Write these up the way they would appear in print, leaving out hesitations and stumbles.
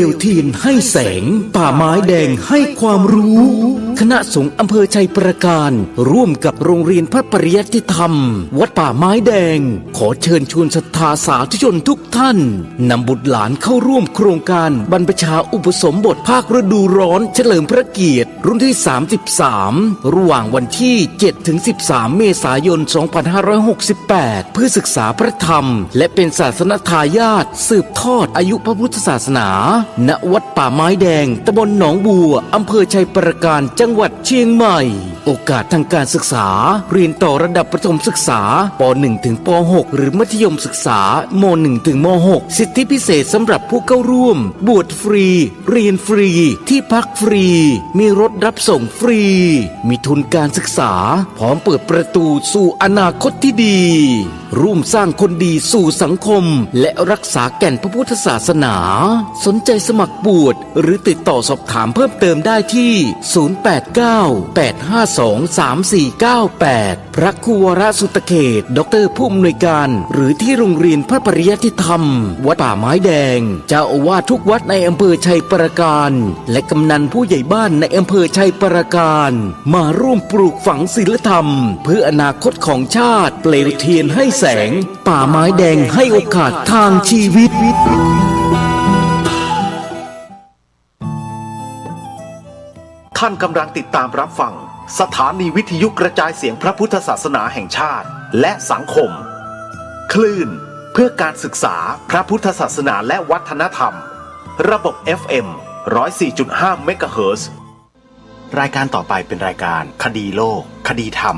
วเทียนให้แสงป่าไม้แดงให้ความรู้คณะสงฆ์อำเภอชัยประการร่วมกับโรงเรียนพระปริยัติธรรมวัดป่าไม้แดงขอเชิญชวนศรัทธาสาธุชนทุกท่านนำบุตรหลานเข้าร่วมโครงการบรรพชาอุปสมบทภาคฤดูร้อนเฉลิมพระเกียรติรุ่นที่33ระหว่างวันที่7ถึง13เมษายน2568เพื่อศึกษาพระธรรมและเป็นศาสนทายาทสืบทอดอายุพระพุทธศาสนาณวัดป่าไม้แดงตำบลหนองบัวอำเภอชัยประการจังหวัดเชียงใหม่โอกาสทางการศึกษาเรียนต่อระดับประถมศึกษาป .1 ถึงป .6 หรือมัธยมศึกษาม.1 ถึงม.6 สิทธิพิเศษสำหรับผู้เข้าร่วมบวชฟรีเรียนฟรีที่พักฟรีมีรถรับส่งฟรีมีทุนการศึกษาพร้อมเปิดประตูสู่อนาคตที่ดีร่วมสร้างคนดีสู่สังคมและรักษาแก่นพระพุทธศาสนาสนใจสมัครบวชหรือติดต่อสอบถามเพิ่มเติมได้ที่ 089-852-3498 พระครูวรสุตเขตดร.ผู้อำนวยการหรือที่โรงเรียนพระปริยัติธรรมวัดป่าไม้แดงเจ้าอาวาสทุกวัดในอำเภอชัยประการและกำนันผู้ใหญ่บ้านในอำเภอชัยประการมาร่วมปลูกฝังศีลธรรมเพื่ออนาคตของชาติเปลวเทียนให้แสงป่าไม้แดงให้โอกาสทางชีวิตท่านกำลังติดตามรับฟังสถานีวิทยุกระจายเสียงพระพุทธศาสนาแห่งชาติและสังคมคลื่นเพื่อการศึกษาพระพุทธศาสนาและวัฒนธรรมระบบ FM 104.5 เมกะเฮิรตซ์รายการต่อไปเป็นรายการคดีโลกคดีธรรม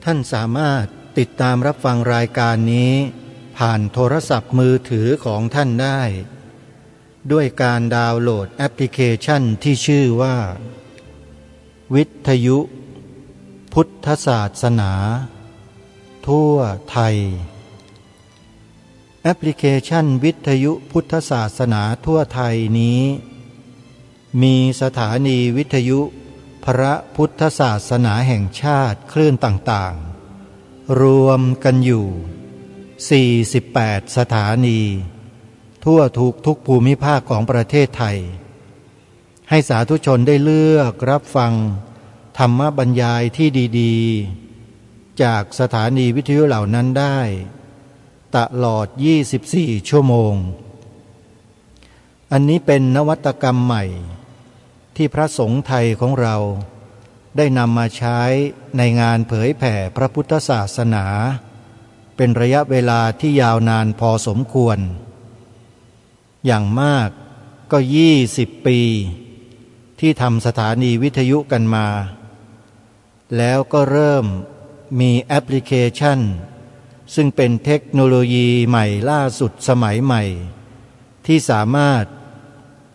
ท่านสามารถติดตามรับฟังรายการนี้ผ่านโทรศัพท์มือถือของท่านได้ด้วยการดาวน์โหลดแอปพลิเคชันที่ชื่อว่าวิทยุพุทธศาสนาทั่วไทยแอปพลิเคชันวิทยุพุทธศาสนาทั่วไทยนี้มีสถานีวิทยุพระพุทธศาสนาแห่งชาติคลื่นต่างๆรวมกันอยู่48สถานีทั่วทุกภูมิภาคของประเทศไทยให้สาธุชนได้เลือกรับฟังธรรมบรรยายที่ดีๆจากสถานีวิทยุเหล่านั้นได้ตลอด24ชั่วโมงอันนี้เป็นนวัตกรรมใหม่ที่พระสงฆ์ไทยของเราได้นำมาใช้ในงานเผยแผ่พระพุทธศาสนาเป็นระยะเวลาที่ยาวนานพอสมควรอย่างมากก็20 ปีที่ทำสถานีวิทยุกันมาแล้วก็เริ่มมีแอปพลิเคชันซึ่งเป็นเทคโนโลยีใหม่ล่าสุดสมัยใหม่ที่สามารถ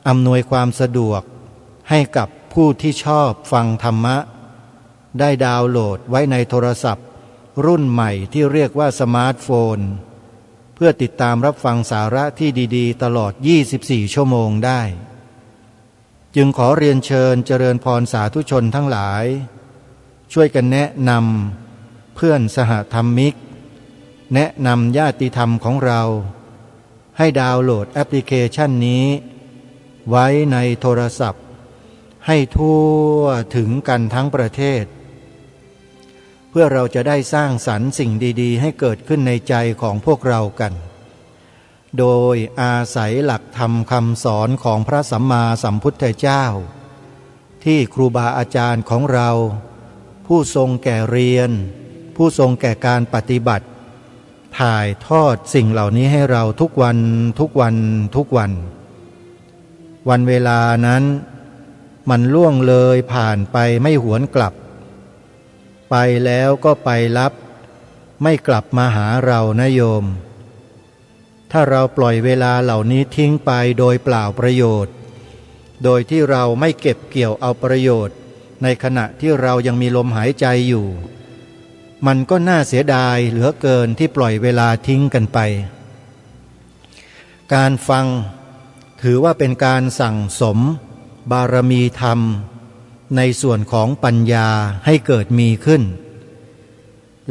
อำนวยความสะดวกให้กับผู้ที่ชอบฟังธรรมะได้ดาวน์โหลดไว้ในโทรศัพท์ รุ่นใหม่ที่เรียกว่าสมาร์ทโฟนเพื่อติดตามรับฟังสาระที่ดีๆตลอด24ชั่วโมงได้จึงขอเรียนเชิญเจริญพรสาธุชนทั้งหลายช่วยกันแนะนำเพื่อนสหธรรมิกแนะนำญาติธรรมของเราให้ดาวน์โหลดแอปพลิเคชันนี้ไว้ในโทรศัพท์ให้ทั่วถึงกันทั้งประเทศเพื่อเราจะได้สร้างสรรค์สิ่งดีๆให้เกิดขึ้นในใจของพวกเรากันโดยอาศัยหลักธรรมคำสอนของพระสัมมาสัมพุทธเจ้าที่ครูบาอาจารย์ของเราผู้ทรงแก่เรียนผู้ทรงแก่การปฏิบัติถ่ายทอดสิ่งเหล่านี้ให้เราทุกวันทุกวันทุกวันวันเวลานั้นมันล่วงเลยผ่านไปไม่หวนกลับไปแล้วก็ไปรับไม่กลับมาหาเรานะโยมถ้าเราปล่อยเวลาเหล่านี้ทิ้งไปโดยเปล่าประโยชน์โดยที่เราไม่เก็บเกี่ยวเอาประโยชน์ในขณะที่เรายังมีลมหายใจอยู่มันก็น่าเสียดายเหลือเกินที่ปล่อยเวลาทิ้งกันไปการฟังถือว่าเป็นการสั่งสมบารมีธรรมในส่วนของปัญญาให้เกิดมีขึ้น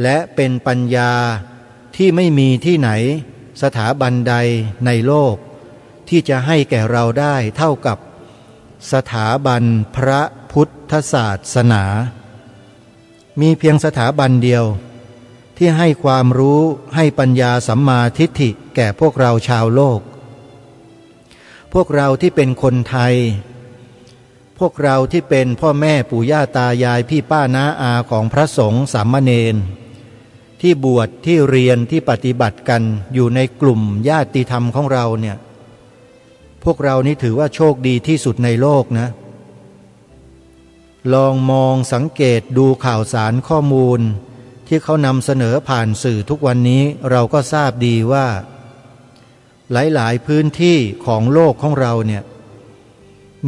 และเป็นปัญญาที่ไม่มีที่ไหนสถาบันใดในโลกที่จะให้แก่เราได้เท่ากับสถาบันพระพุทธศาสนามีเพียงสถาบันเดียวที่ให้ความรู้ให้ปัญญาสัมมาทิฏฐิแก่พวกเราชาวโลกพวกเราที่เป็นคนไทยพวกเราที่เป็นพ่อแม่ปู่ย่าตายายพี่ป้าน้าอาของพระสงฆ์สามเณรที่บวชที่เรียนที่ปฏิบัติกันอยู่ในกลุ่มญาติธรรมของเราเนี่ยพวกเรานี่ถือว่าโชคดีที่สุดในโลกนะลองมองสังเกตดูข่าวสารข้อมูลที่เขานำเสนอผ่านสื่อทุกวันนี้เราก็ทราบดีว่าหลายๆพื้นที่ของโลกของเราเนี่ย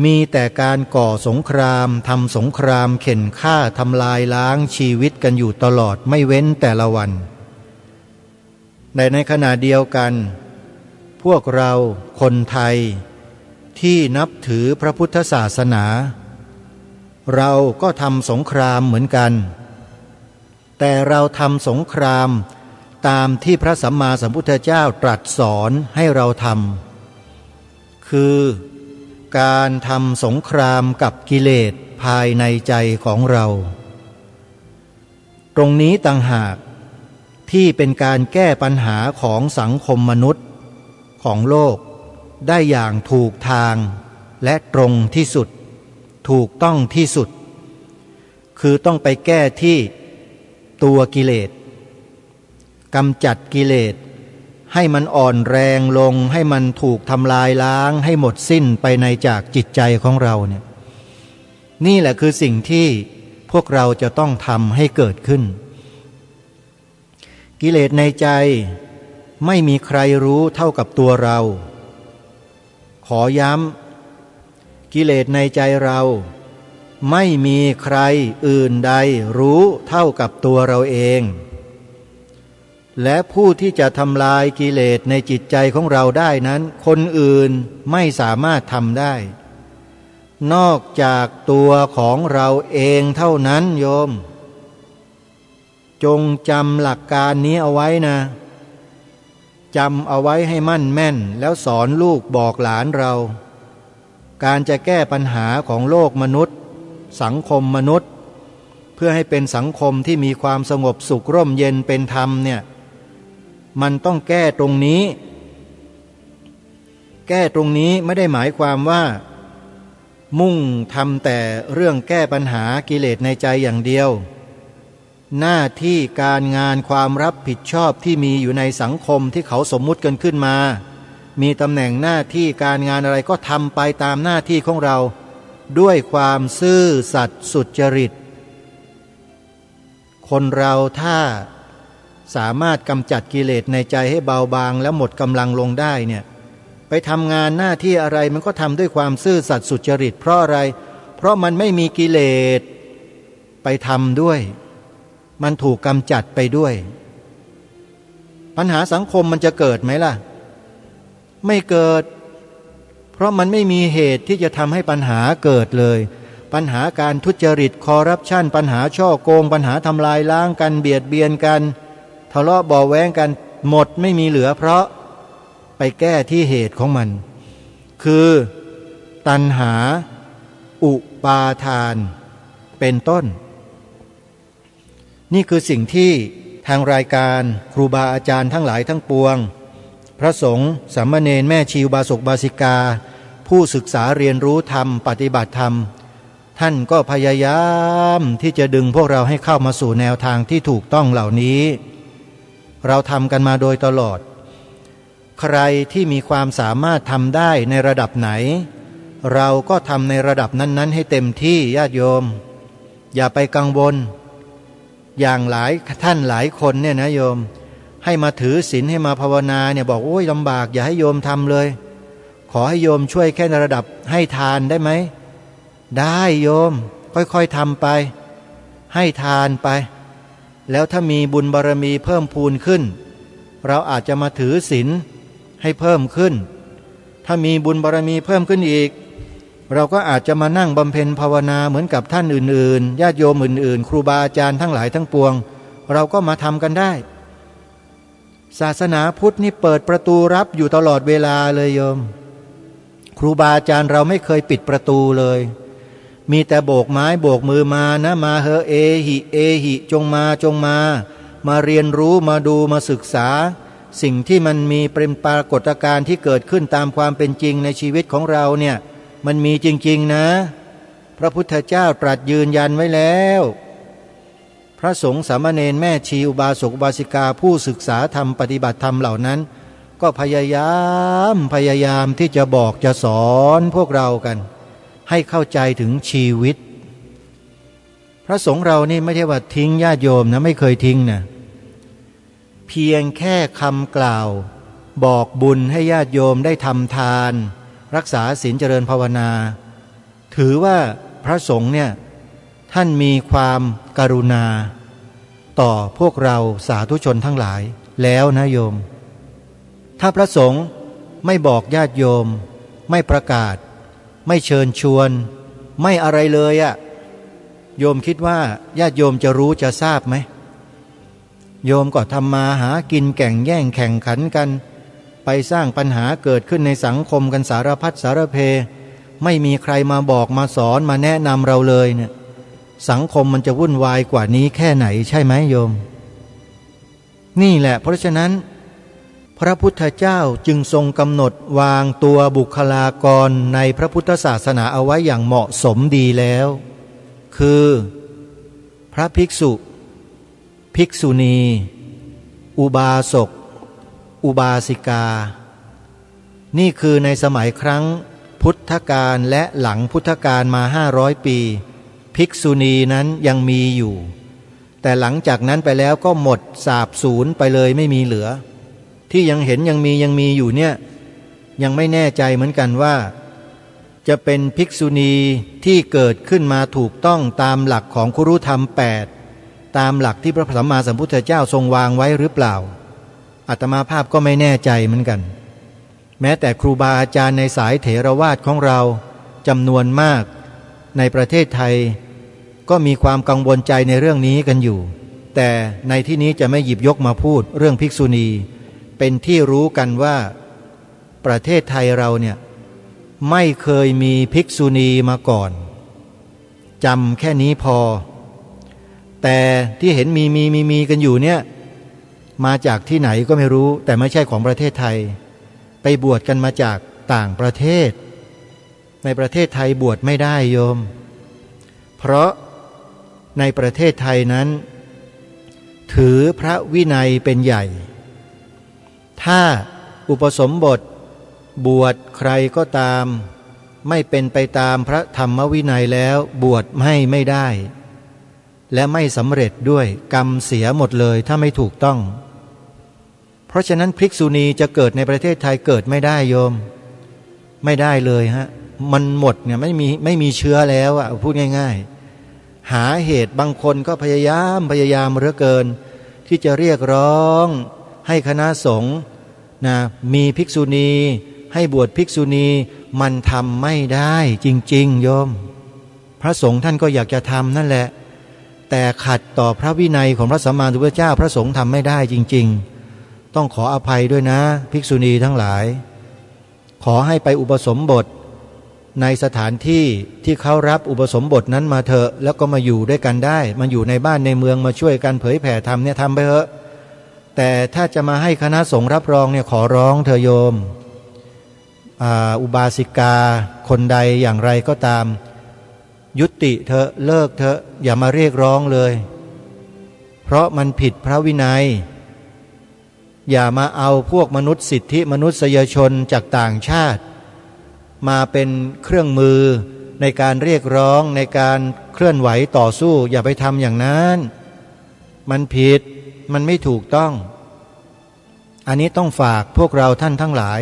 มีแต่การก่อสงครามทำสงครามเข็นฆ่าทำลายล้างชีวิตกันอยู่ตลอดไม่เว้นแต่ละวันในขณะเดียวกันพวกเราคนไทยที่นับถือพระพุทธศาสนาเราก็ทำสงครามเหมือนกันแต่เราทำสงครามตามที่พระสัมมาสัมพุทธเจ้าตรัสสอนให้เราทำคือการทำสงครามกับกิเลสภายในใจของเราตรงนี้ต่างหากที่เป็นการแก้ปัญหาของสังคมมนุษย์ของโลกได้อย่างถูกทางและตรงที่สุดถูกต้องที่สุดคือต้องไปแก้ที่ตัวกิเลสกำจัดกิเลสให้มันอ่อนแรงลงให้มันถูกทำลายล้างให้หมดสิ้นไปในจากจิตใจของเราเนี่ยนี่แหละคือสิ่งที่พวกเราจะต้องทำให้เกิดขึ้นกิเลสในใจไม่มีใครรู้เท่ากับตัวเราขอย้ำกิเลสในใจเราไม่มีใครอื่นใดรู้เท่ากับตัวเราเองและผู้ที่จะทำลายกิเลสในจิตใจของเราได้นั้นคนอื่นไม่สามารถทำได้นอกจากตัวของเราเองเท่านั้นโยมจงจำหลักการนี้เอาไว้นะจำเอาไว้ให้มั่นแม่นแล้วสอนลูกบอกหลานเราการจะแก้ปัญหาของโลกมนุษย์สังคมมนุษย์เพื่อให้เป็นสังคมที่มีความสงบสุขร่มเย็นเป็นธรรมเนี่ยมันต้องแก้ตรงนี้แก้ตรงนี้ไม่ได้หมายความว่ามุ่งทำแต่เรื่องแก้ปัญหากิเลสในใจอย่างเดียวหน้าที่การงานความรับผิดชอบที่มีอยู่ในสังคมที่เขาสมมุติกันขึ้นมามีตำแหน่งหน้าที่การงานอะไรก็ทำไปตามหน้าที่ของเราด้วยความซื่อสัตย์สุจริตคนเราถ้าสามารถกำจัดกิเลสในใจให้เบาบางและหมดกำลังลงได้เนี่ยไปทำงานหน้าที่อะไรมันก็ทำด้วยความซื่อสัตย์สุจริตเพราะอะไรเพราะมันไม่มีกิเลสไปทำด้วย มันถูกกำจัดไปด้วย ปัญหาสังคมมันจะเกิดไหมล่ะไม่เกิดเพราะมันไม่มีเหตุที่จะทำให้ปัญหาเกิดเลยปัญหาการทุจริตคอร์รัปชันปัญหาช่อโกงปัญหาทำลายล้างกันเบียดเบียนกันทะเลาะเบาะแว้งกันหมดไม่มีเหลือเพราะไปแก้ที่เหตุของมันคือตัณหาอุปาทานเป็นต้นนี่คือสิ่งที่ทางรายการครูบาอาจารย์ทั้งหลายทั้งปวงพระสงฆ์สามเณรแม่ชีอุบาสกบาสิกาผู้ศึกษาเรียนรู้ธรรมปฏิบัติธรรมท่านก็พยายามที่จะดึงพวกเราให้เข้ามาสู่แนวทางที่ถูกต้องเหล่านี้เราทำกันมาโดยตลอดใครที่มีความสามารถทำได้ในระดับไหนเราก็ทำในระดับนั้นๆให้เต็มที่ญาติโยมอย่าไปกังวลอย่างหลายท่านหลายคนเนี่ยนะโยมให้มาถือศีลให้มาภาวนาเนี่ยบอกโอ้ยลำบากอย่าให้โยมทำเลยขอให้โยมช่วยแค่ในระดับให้ทานได้ไหมได้โยมค่อยๆทำไปให้ทานไปแล้วถ้ามีบุญบารมีเพิ่มพูนขึ้นเราอาจจะมาถือศีลให้เพิ่มขึ้นถ้ามีบุญบารมีเพิ่มขึ้นอีกเราก็อาจจะมานั่งบำเพ็ญภาวนาเหมือนกับท่านอื่นๆญาติโยมอื่นๆครูบาอาจารย์ทั้งหลายทั้งปวงเราก็มาทำกันได้ศาสนาพุทธนี่เปิดประตูรับอยู่ตลอดเวลาเลยโยมครูบาอาจารย์เราไม่เคยปิดประตูเลยมีแต่โบกไม้โบกมือมานะมาเฮเอหิเอหิจงมามาเรียนรู้มาดูมาศึกษาสิ่งที่มันมีเป็นปรากฏการณ์ที่เกิดขึ้นตามความเป็นจริงในชีวิตของเราเนี่ยมันมีจริงๆนะพระพุทธเจ้าตรัสยืนยันไว้แล้วพระสงฆ์สามเณรแม่ชีอุบาสกอุบาสิกาผู้ศึกษาธรรมปฏิบัติธรรมเหล่านั้นก็พยายามที่จะบอกจะสอนพวกเรากันให้เข้าใจถึงชีวิตพระสงฆ์เรานี่ไม่ใช่ว่าทิ้งญาติโยมนะไม่เคยทิ้งนะเพียงแค่คำกล่าวบอกบุญให้ญาติโยมได้ทำทานรักษาศีลเจริญภาวนาถือว่าพระสงฆ์เนี่ยท่านมีความกรุณาต่อพวกเราสาธุชนทั้งหลายแล้วนะโยมถ้าพระสงฆ์ไม่บอกญาติโยมไม่ประกาศไม่เชิญชวนไม่อะไรเลยอะโยมคิดว่าญาติโยมจะรู้จะทราบไหมโยมก็ทำมาหากินแข่งแย่งแข่งขันกันไปสร้างปัญหาเกิดขึ้นในสังคมกันสารพัดสารเพไม่มีใครมาบอกมาสอนมาแนะนำเราเลยเนี่ยสังคมมันจะวุ่นวายกว่านี้แค่ไหนใช่ไหมโยมนี่แหละเพราะฉะนั้นพระพุทธเจ้าจึงทรงกำหนดวางตัวบุคลากรในพระพุทธศาสนาเอาไว้อย่างเหมาะสมดีแล้วคือพระภิกษุภิกษุณีอุบาสกอุบาสิกานี่คือในสมัยครั้งพุทธกาลและหลังพุทธกาลมา500 ปีภิกษุณีนั้นยังมีอยู่แต่หลังจากนั้นไปแล้วก็หมดสาบสูญไปเลยไม่มีเหลือที่ยังเห็นยังมีอยู่เนี่ยยังไม่แน่ใจเหมือนกันว่าจะเป็นภิกษุณีที่เกิดขึ้นมาถูกต้องตามหลักของคุรุธรรม8ตามหลักที่พระสัมมาสัมพุทธเจ้าทรงวางไว้หรือเปล่าอาตมาภาพก็ไม่แน่ใจเหมือนกันแม้แต่ครูบาอาจารย์ในสายเถรวาทของเราจำนวนมากในประเทศไทยก็มีความกังวลใจในเรื่องนี้กันอยู่แต่ในที่นี้จะไม่หยิบยกมาพูดเรื่องภิกษุณีเป็นที่รู้กันว่าประเทศไทยเราเนี่ยไม่เคยมีภิกษุณีมาก่อนจำแค่นี้พอแต่ที่เห็นมีกันอยู่เนี่ยมาจากที่ไหนก็ไม่รู้แต่ไม่ใช่ของประเทศไทยไปบวชกันมาจากต่างประเทศในประเทศไทยบวชไม่ได้โยมเพราะในประเทศไทยนั้นถือพระวินัยเป็นใหญ่ถ้าอุปสมบทบวชใครก็ตามไม่เป็นไปตามพระธรรมวินัยแล้วบวชให้ไม่ได้และไม่สำเร็จด้วยกรรมเสียหมดเลยถ้าไม่ถูกต้องเพราะฉะนั้นภิกษุณีจะเกิดในประเทศไทยเกิดไม่ได้โยมไม่ได้เลยฮะมันหมดเนี่ยไม่มีเชื้อแล้วอ่ะพูดง่าย หาเหตุบางคนก็พยายามเหลือเกินที่จะเรียกร้องให้คณะสงฆ์นะมีภิกษุณีให้บวชภิกษุณีมันทำไม่ได้จริงๆโยมพระสงฆ์ท่านก็อยากจะทำนั่นแหละแต่ขัดต่อพระวินัยของพระสัมมาสัมพุทธเจ้าพระสงฆ์ทำไม่ได้จริงๆต้องขออภัยด้วยนะภิกษุณีทั้งหลายขอให้ไปอุปสมบทในสถานที่ที่เขารับอุปสมบทนั้นมาเถอะแล้วก็มาอยู่ด้วยกันได้มาอยู่ในบ้านในเมืองมาช่วยกันเผยแผ่ธรรมเนี่ยทำไปเถอะแต่ถ้าจะมาให้คณะสงฆ์รับรองเนี่ยขอร้องเธอโยมอุบาสิกาคนใดอย่างไรก็ตามยุติเถอะเลิกเถอะอย่ามาเรียกร้องเลยเพราะมันผิดพระวินัยอย่ามาเอาพวกมนุษย์สิทธิมนุษยชนจากต่างชาติมาเป็นเครื่องมือในการเรียกร้องในการเคลื่อนไหวต่อสู้อย่าไปทำอย่างนั้นมันผิดมันไม่ถูกต้องอันนี้ต้องฝากพวกเราท่านทั้งหลาย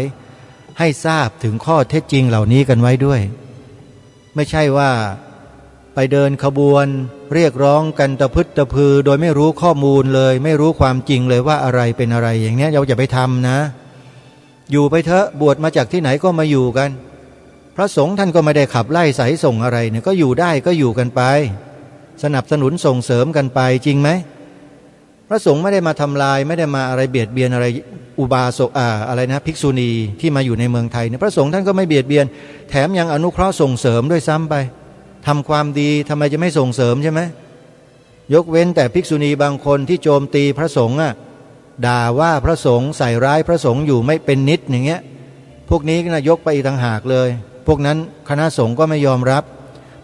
ให้ทราบถึงข้อเท็จจริงเหล่านี้กันไว้ด้วยไม่ใช่ว่าไปเดินขบวนเรียกร้องกันตะพึดตะพือโดยไม่รู้ข้อมูลเลยไม่รู้ความจริงเลยว่าอะไรเป็นอะไรอย่างนี้เราอย่าไปทำนะอยู่ไปเถอะบวชมาจากที่ไหนก็มาอยู่กันพระสงฆ์ท่านก็ไม่ได้ขับไล่สายส่งอะไรเนี่ยก็อยู่ได้ก็อยู่กันไปสนับสนุนส่งเสริมกันไปจริงไหมพระสงฆ์ไม่ได้มาทำลายไม่ได้มาอะไรเบียดเบียนอะไรอุบาสกอะไรนะภิกษุณีที่มาอยู่ในเมืองไทยเนี่ยพระสงฆ์ท่านก็ไม่เบียดเบียนแถมยังอนุเคราะห์ส่งเสริมด้วยซ้ำไปทำความดีทำไมจะไม่ส่งเสริมใช่ไหมยกเว้นแต่ภิกษุณีบางคนที่โจมตีพระสงฆ์ด่าว่าพระสงฆ์ใส่ร้ายพระสงฆ์อยู่ไม่เป็นนิดอย่างเงี้ยพวกนี้นะยกไปอีกต่างหากเลยพวกนั้นคณะสงฆ์ก็ไม่ยอมรับ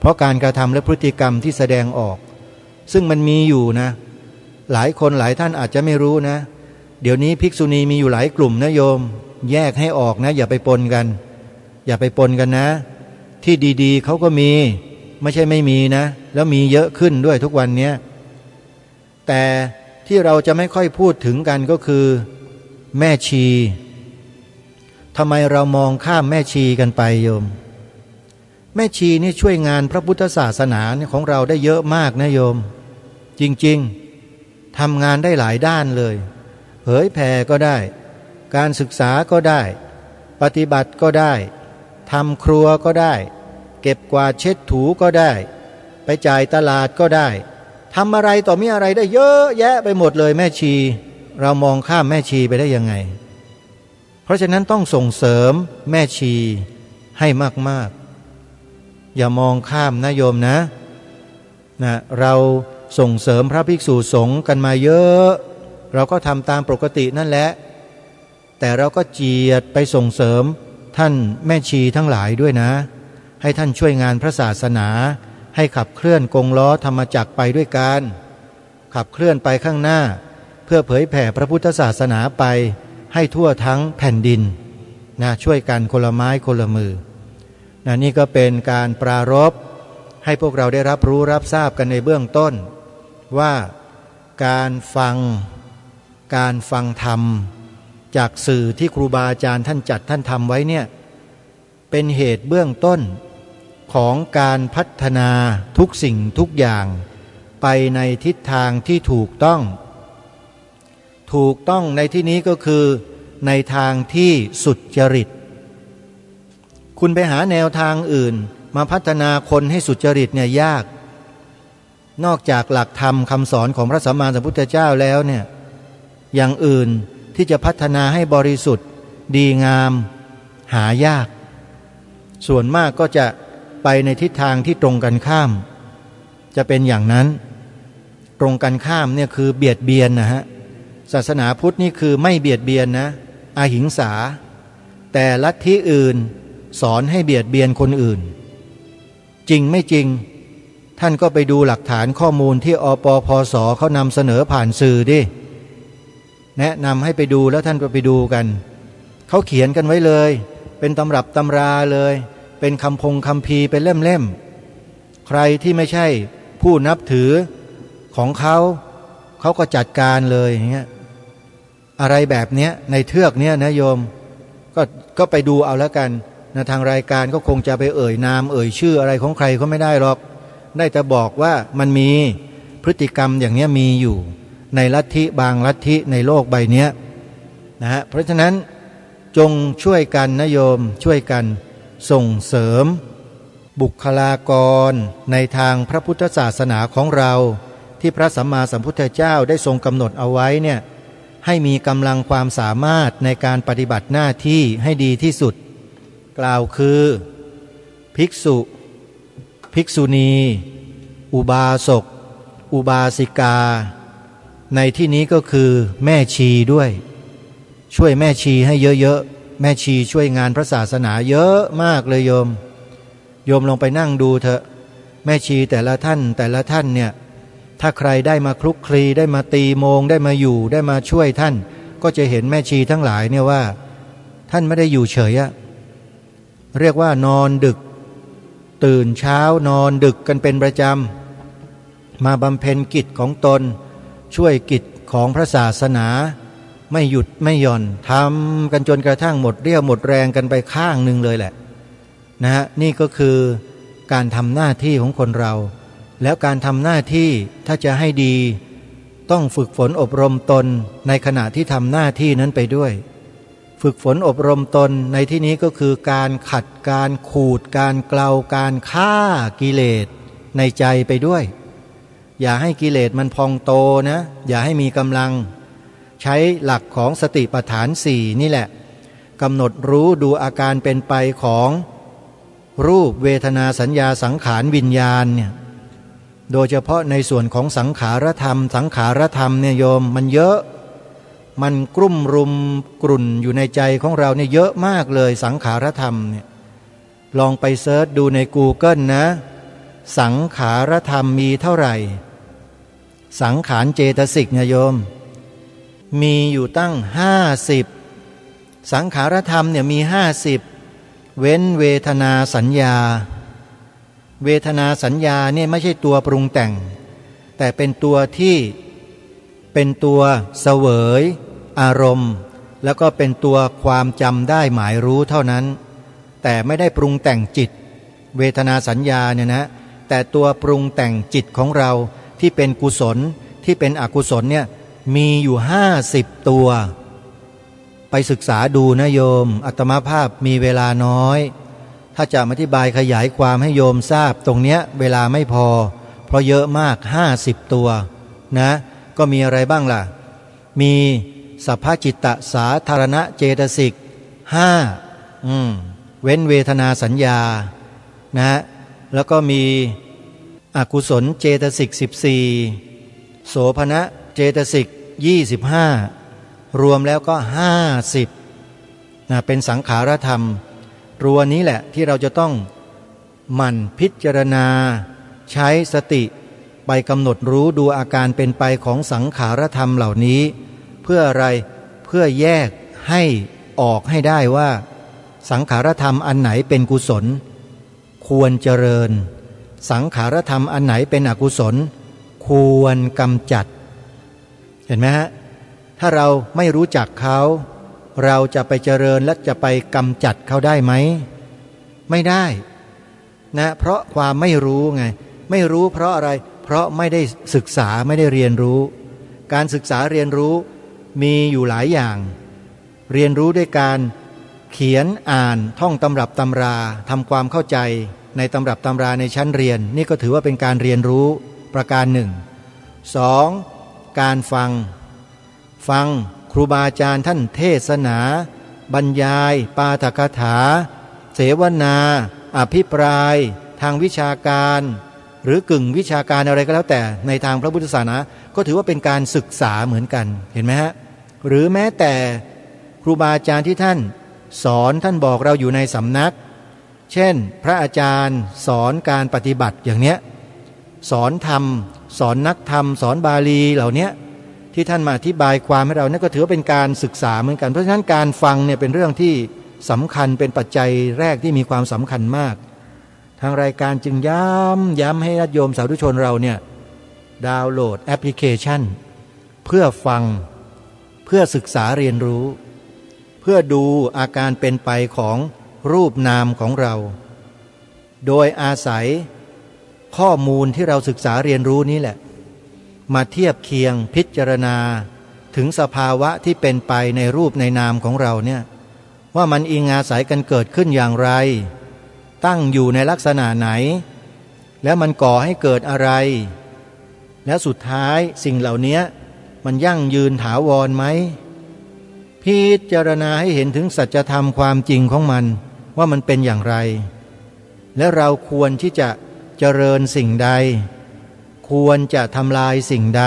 เพราะการกระทำและพฤติกรรมที่แสดงออกซึ่งมันมีอยู่นะหลายคนหลายท่านอาจจะไม่รู้นะเดี๋ยวนี้ภิกษุณีมีอยู่หลายกลุ่มนะโยมแยกให้ออกนะอย่าไปปนกันอย่าไปปนกันนะที่ดีๆเขาก็มีไม่ใช่ไม่มีนะแล้วมีเยอะขึ้นด้วยทุกวันนี้แต่ที่เราจะไม่ค่อยพูดถึงกันก็คือแม่ชีทำไมเรามองข้ามแม่ชีกันไปโยมแม่ชีนี่ช่วยงานพระพุทธศาสนาของเราได้เยอะมากนะโยมจริงๆทำงานได้หลายด้านเลยเผยแผ่ก็ได้การศึกษาก็ได้ปฏิบัติก็ได้ทำครัวก็ได้เก็บกวาดเช็ดถูก็ได้ไปจ่ายตลาดก็ได้ทำอะไรต่อมีอะไรได้เยอะแยะไปหมดเลยแม่ชีเรามองข้ามแม่ชีไปได้ยังไงเพราะฉะนั้นต้องส่งเสริมแม่ชีให้มากๆอย่ามองข้ามนะโยมนะเราส่งเสริมพระภิกษุสงฆ์กันมาเยอะเราก็ทำตามปกตินั่นแหละแต่เราก็เจียดไปส่งเสริมท่านแม่ชีทั้งหลายด้วยนะให้ท่านช่วยงานพระศาสนาให้ขับเคลื่อนกงล้อธรรมจักรไปด้วยกันขับเคลื่อนไปข้างหน้าเพื่อเผยแผ่พระพุทธศาสนาไปให้ทั่วทั้งแผ่นดินนะช่วยกันคนละไม้คนละมือนี่ก็เป็นการปรารภให้พวกเราได้รับรู้รับทราบกันในเบื้องต้นว่าการฟังธรรมจากสื่อที่ครูบาอาจารย์ท่านจัดท่านทำไว้เนี่ยเป็นเหตุเบื้องต้นของการพัฒนาทุกสิ่งทุกอย่างไปในทิศทางที่ถูกต้องในที่นี้ก็คือในทางที่สุจริตคุณไปหาแนวทางอื่นมาพัฒนาคนให้สุจริตเนี่ยยากนอกจากหลักธรรมคำสอนของพระสัมมาสัมพุทธเจ้าแล้วเนี่ยอย่างอื่นที่จะพัฒนาให้บริสุทธิ์ดีงามหายากส่วนมากก็จะไปในทิศทางที่ตรงกันข้ามจะเป็นอย่างนั้นตรงกันข้ามเนี่ยคือเบียดเบียนนะฮะศาสนาพุทธนี่คือไม่เบียดเบียนนะอหิงสาแต่ลัทธิอื่นสอนให้เบียดเบียนคนอื่นจริงไม่จริงท่านก็ไปดูหลักฐานข้อมูลที่อปพสเขานำเสนอผ่านสื่อดิแนะนำให้ไปดูแล้วท่านก็ไปดูกันเขาเขียนกันไว้เลยเป็นตำรับตำราเลยเป็นคัมภีร์เป็นเล่มๆใครที่ไม่ใช่ผู้นับถือของเขาก็จัดการเลยอย่างเงี้ยอะไรแบบเนี้ยในเทือกเนี้ยนะโยมก็ไปดูเอาแล้วกันนะทางรายการก็คงจะไปเอ่ยนามเอ่ยชื่ออะไรของใครก็ไม่ได้หรอก ได้แต่บอกว่ามันมีพฤติกรรมอย่างนี้มีอยู่ในลัทธิบางลัทธิในโลกใบนี้นะฮะเพราะฉะนั้นจงช่วยกันนะโยมช่วยกันส่งเสริมบุคลากรในทางพระพุทธศาสนาของเราที่พระสัมมาสัมพุทธเจ้าได้ทรงกำหนดเอาไว้เนี่ยให้มีกำลังความสามารถในการปฏิบัติหน้าที่ให้ดีที่สุดกล่าวคือภิกษุภิกษุณีอุบาสกอุบาสิกาในที่นี้ก็คือแม่ชีด้วยช่วยแม่ชีให้เยอะๆแม่ชีช่วยงานพระศาสนาเยอะมากเลยโยมลองไปนั่งดูเถอะแม่ชีแต่ละท่านเนี่ยถ้าใครได้มาคลุกคลีได้มาตีโมงได้มาอยู่ได้มาช่วยท่านก็จะเห็นแม่ชีทั้งหลายเนี่ยว่าท่านไม่ได้อยู่เฉยอะเรียกว่านอนดึกตื่นเช้านอนดึกกันเป็นประจำมาบำเพ็ญกิจของตนช่วยกิจของพระศาสนาไม่หยุดไม่หย่อนทำกันจนกระทั่งหมดเรี่ยวหมดแรงกันไปข้างหนึ่งเลยแหละนะฮะนี่ก็คือการทำหน้าที่ของคนเราแล้วการทำหน้าที่ถ้าจะให้ดีต้องฝึกฝนอบรมตนในขณะที่ทำหน้าที่นั้นไปด้วยฝึกฝนอบรมตนในที่นี้ก็คือการขัดการขูดการเกลาการฆ่ากิเลสในใจไปด้วยอย่าให้กิเลสมันพองโตนะอย่าให้มีกำลังใช้หลักของสติปัฏฐานสี่นี่แหละกำหนดรู้ดูอาการเป็นไปของรูปเวทนาสัญญาสังขารวิญญาณเนี่ยโดยเฉพาะในส่วนของสังขารธรรมเนี่ยโยมมันเยอะมันกลุ่มรุมกลุ่นอยู่ในใจของเราเนี่ยเยอะมากเลยสังขารธรรมเนี่ยลองไปเซิร์ชดูใน Google นะสังขารธรรมมีเท่าไหร่สังขารเจตสิกเนี่ยโยมมีอยู่ตั้ง50สังขารธรรมเนี่ยมี50เว้นเวทนาสัญญาเวทนาสัญญาเนี่ยไม่ใช่ตัวปรุงแต่งแต่เป็นตัวที่เป็นตัวเสวยอารมณ์แล้วก็เป็นตัวความจำได้หมายรู้เท่านั้นแต่ไม่ได้ปรุงแต่งจิตเวทนาสัญญาเนี่ยนะแต่ตัวปรุงแต่งจิตของเราที่เป็นกุศลที่เป็นอกุศลเนี่ยมีอยู่50ตัวไปศึกษาดูนะโยมอาตมาภาพมีเวลาน้อยถ้าจะอธิบายขยายความให้โยมทราบตรงเนี้ยเวลาไม่พอเพราะเยอะมาก50ตัวนะก็มีอะไรบ้างล่ะมีสัพพจิตตสาธารณเจตสิก5เว้นเวทนาสัญญานะแล้วก็มีอกุศลเจตสิก14โสภณเจตสิก25รวมแล้วก็50นะเป็นสังขารธรรมรวมนี้แหละที่เราจะต้องหมั่นพิจารณาใช้สติไปกำหนดรู้ดูอาการเป็นไปของสังขารธรรมเหล่านี้เพื่ออะไรเพื่อแยกให้ออกให้ได้ว่าสังขารธรรมอันไหนเป็นกุศลควรเจริญสังขารธรรมอันไหนเป็นอกุศลควรกำจัดเห็นไหมฮะถ้าเราไม่รู้จักเขาเราจะไปเจริญและจะไปกำจัดเขาได้ไหมไม่ได้นะเพราะความไม่รู้ไงไม่รู้เพราะอะไรเพราะไม่ได้ศึกษาไม่ได้เรียนรู้การศึกษาเรียนรู้มีอยู่หลายอย่างเรียนรู้ด้วยการเขียนอ่านท่องตำรับตำราทำความเข้าใจในตำรับตำราในชั้นเรียนนี่ก็ถือว่าเป็นการเรียนรู้ประการหนึ่ง2การฟังครูบาอาจารย์ท่านเทศนาบรรยายปาฐกถาเสวนาอภิปรายทางวิชาการหรือกึ่งวิชาการอะไรก็แล้วแต่ในทางพระพุทธศาสนาก็ถือว่าเป็นการศึกษาเหมือนกันเห็นไหมฮะหรือแม้แต่ครูบาอาจารย์ที่ท่านสอนท่านบอกเราอยู่ในสำนักเช่นพระอาจารย์สอนการปฏิบัติอย่างเนี้ยสอนธรรมสอนนักธรรมสอนบาลีเหล่านี้ที่ท่านมาอธิบายความให้เราเนี่ยก็ถือว่าเป็นการศึกษาเหมือนกันเพราะฉะนั้นการฟังเนี่ยเป็นเรื่องที่สำคัญเป็นปัจจัยแรกที่มีความสำคัญมากทางรายการจึงย้ำให้ญาติโยมสาธุชนเราเนี่ยดาวน์โหลดแอปพลิเคชันเพื่อฟังเพื่อศึกษาเรียนรู้เพื่อดูอาการเป็นไปของรูปนามของเราโดยอาศัย ข้อมูลที่เราศึกษาเรียนรู้นี้แหละมาเทียบเคียงพิจารณาถึงสภาวะที่เป็นไปในรูปในนามของเราเนี่ยว่ามันอิงอาศัยกันเกิดขึ้นอย่างไรตั้งอยู่ในลักษณะไหนแล้วมันก่อให้เกิดอะไรและสุดท้ายสิ่งเหล่านี้มันยั่งยืนถาวรไหมพิจารณาให้เห็นถึงสัจธรรมความจริงของมันว่ามันเป็นอย่างไรและเราควรที่จะเจริญสิ่งใดควรจะทำลายสิ่งใด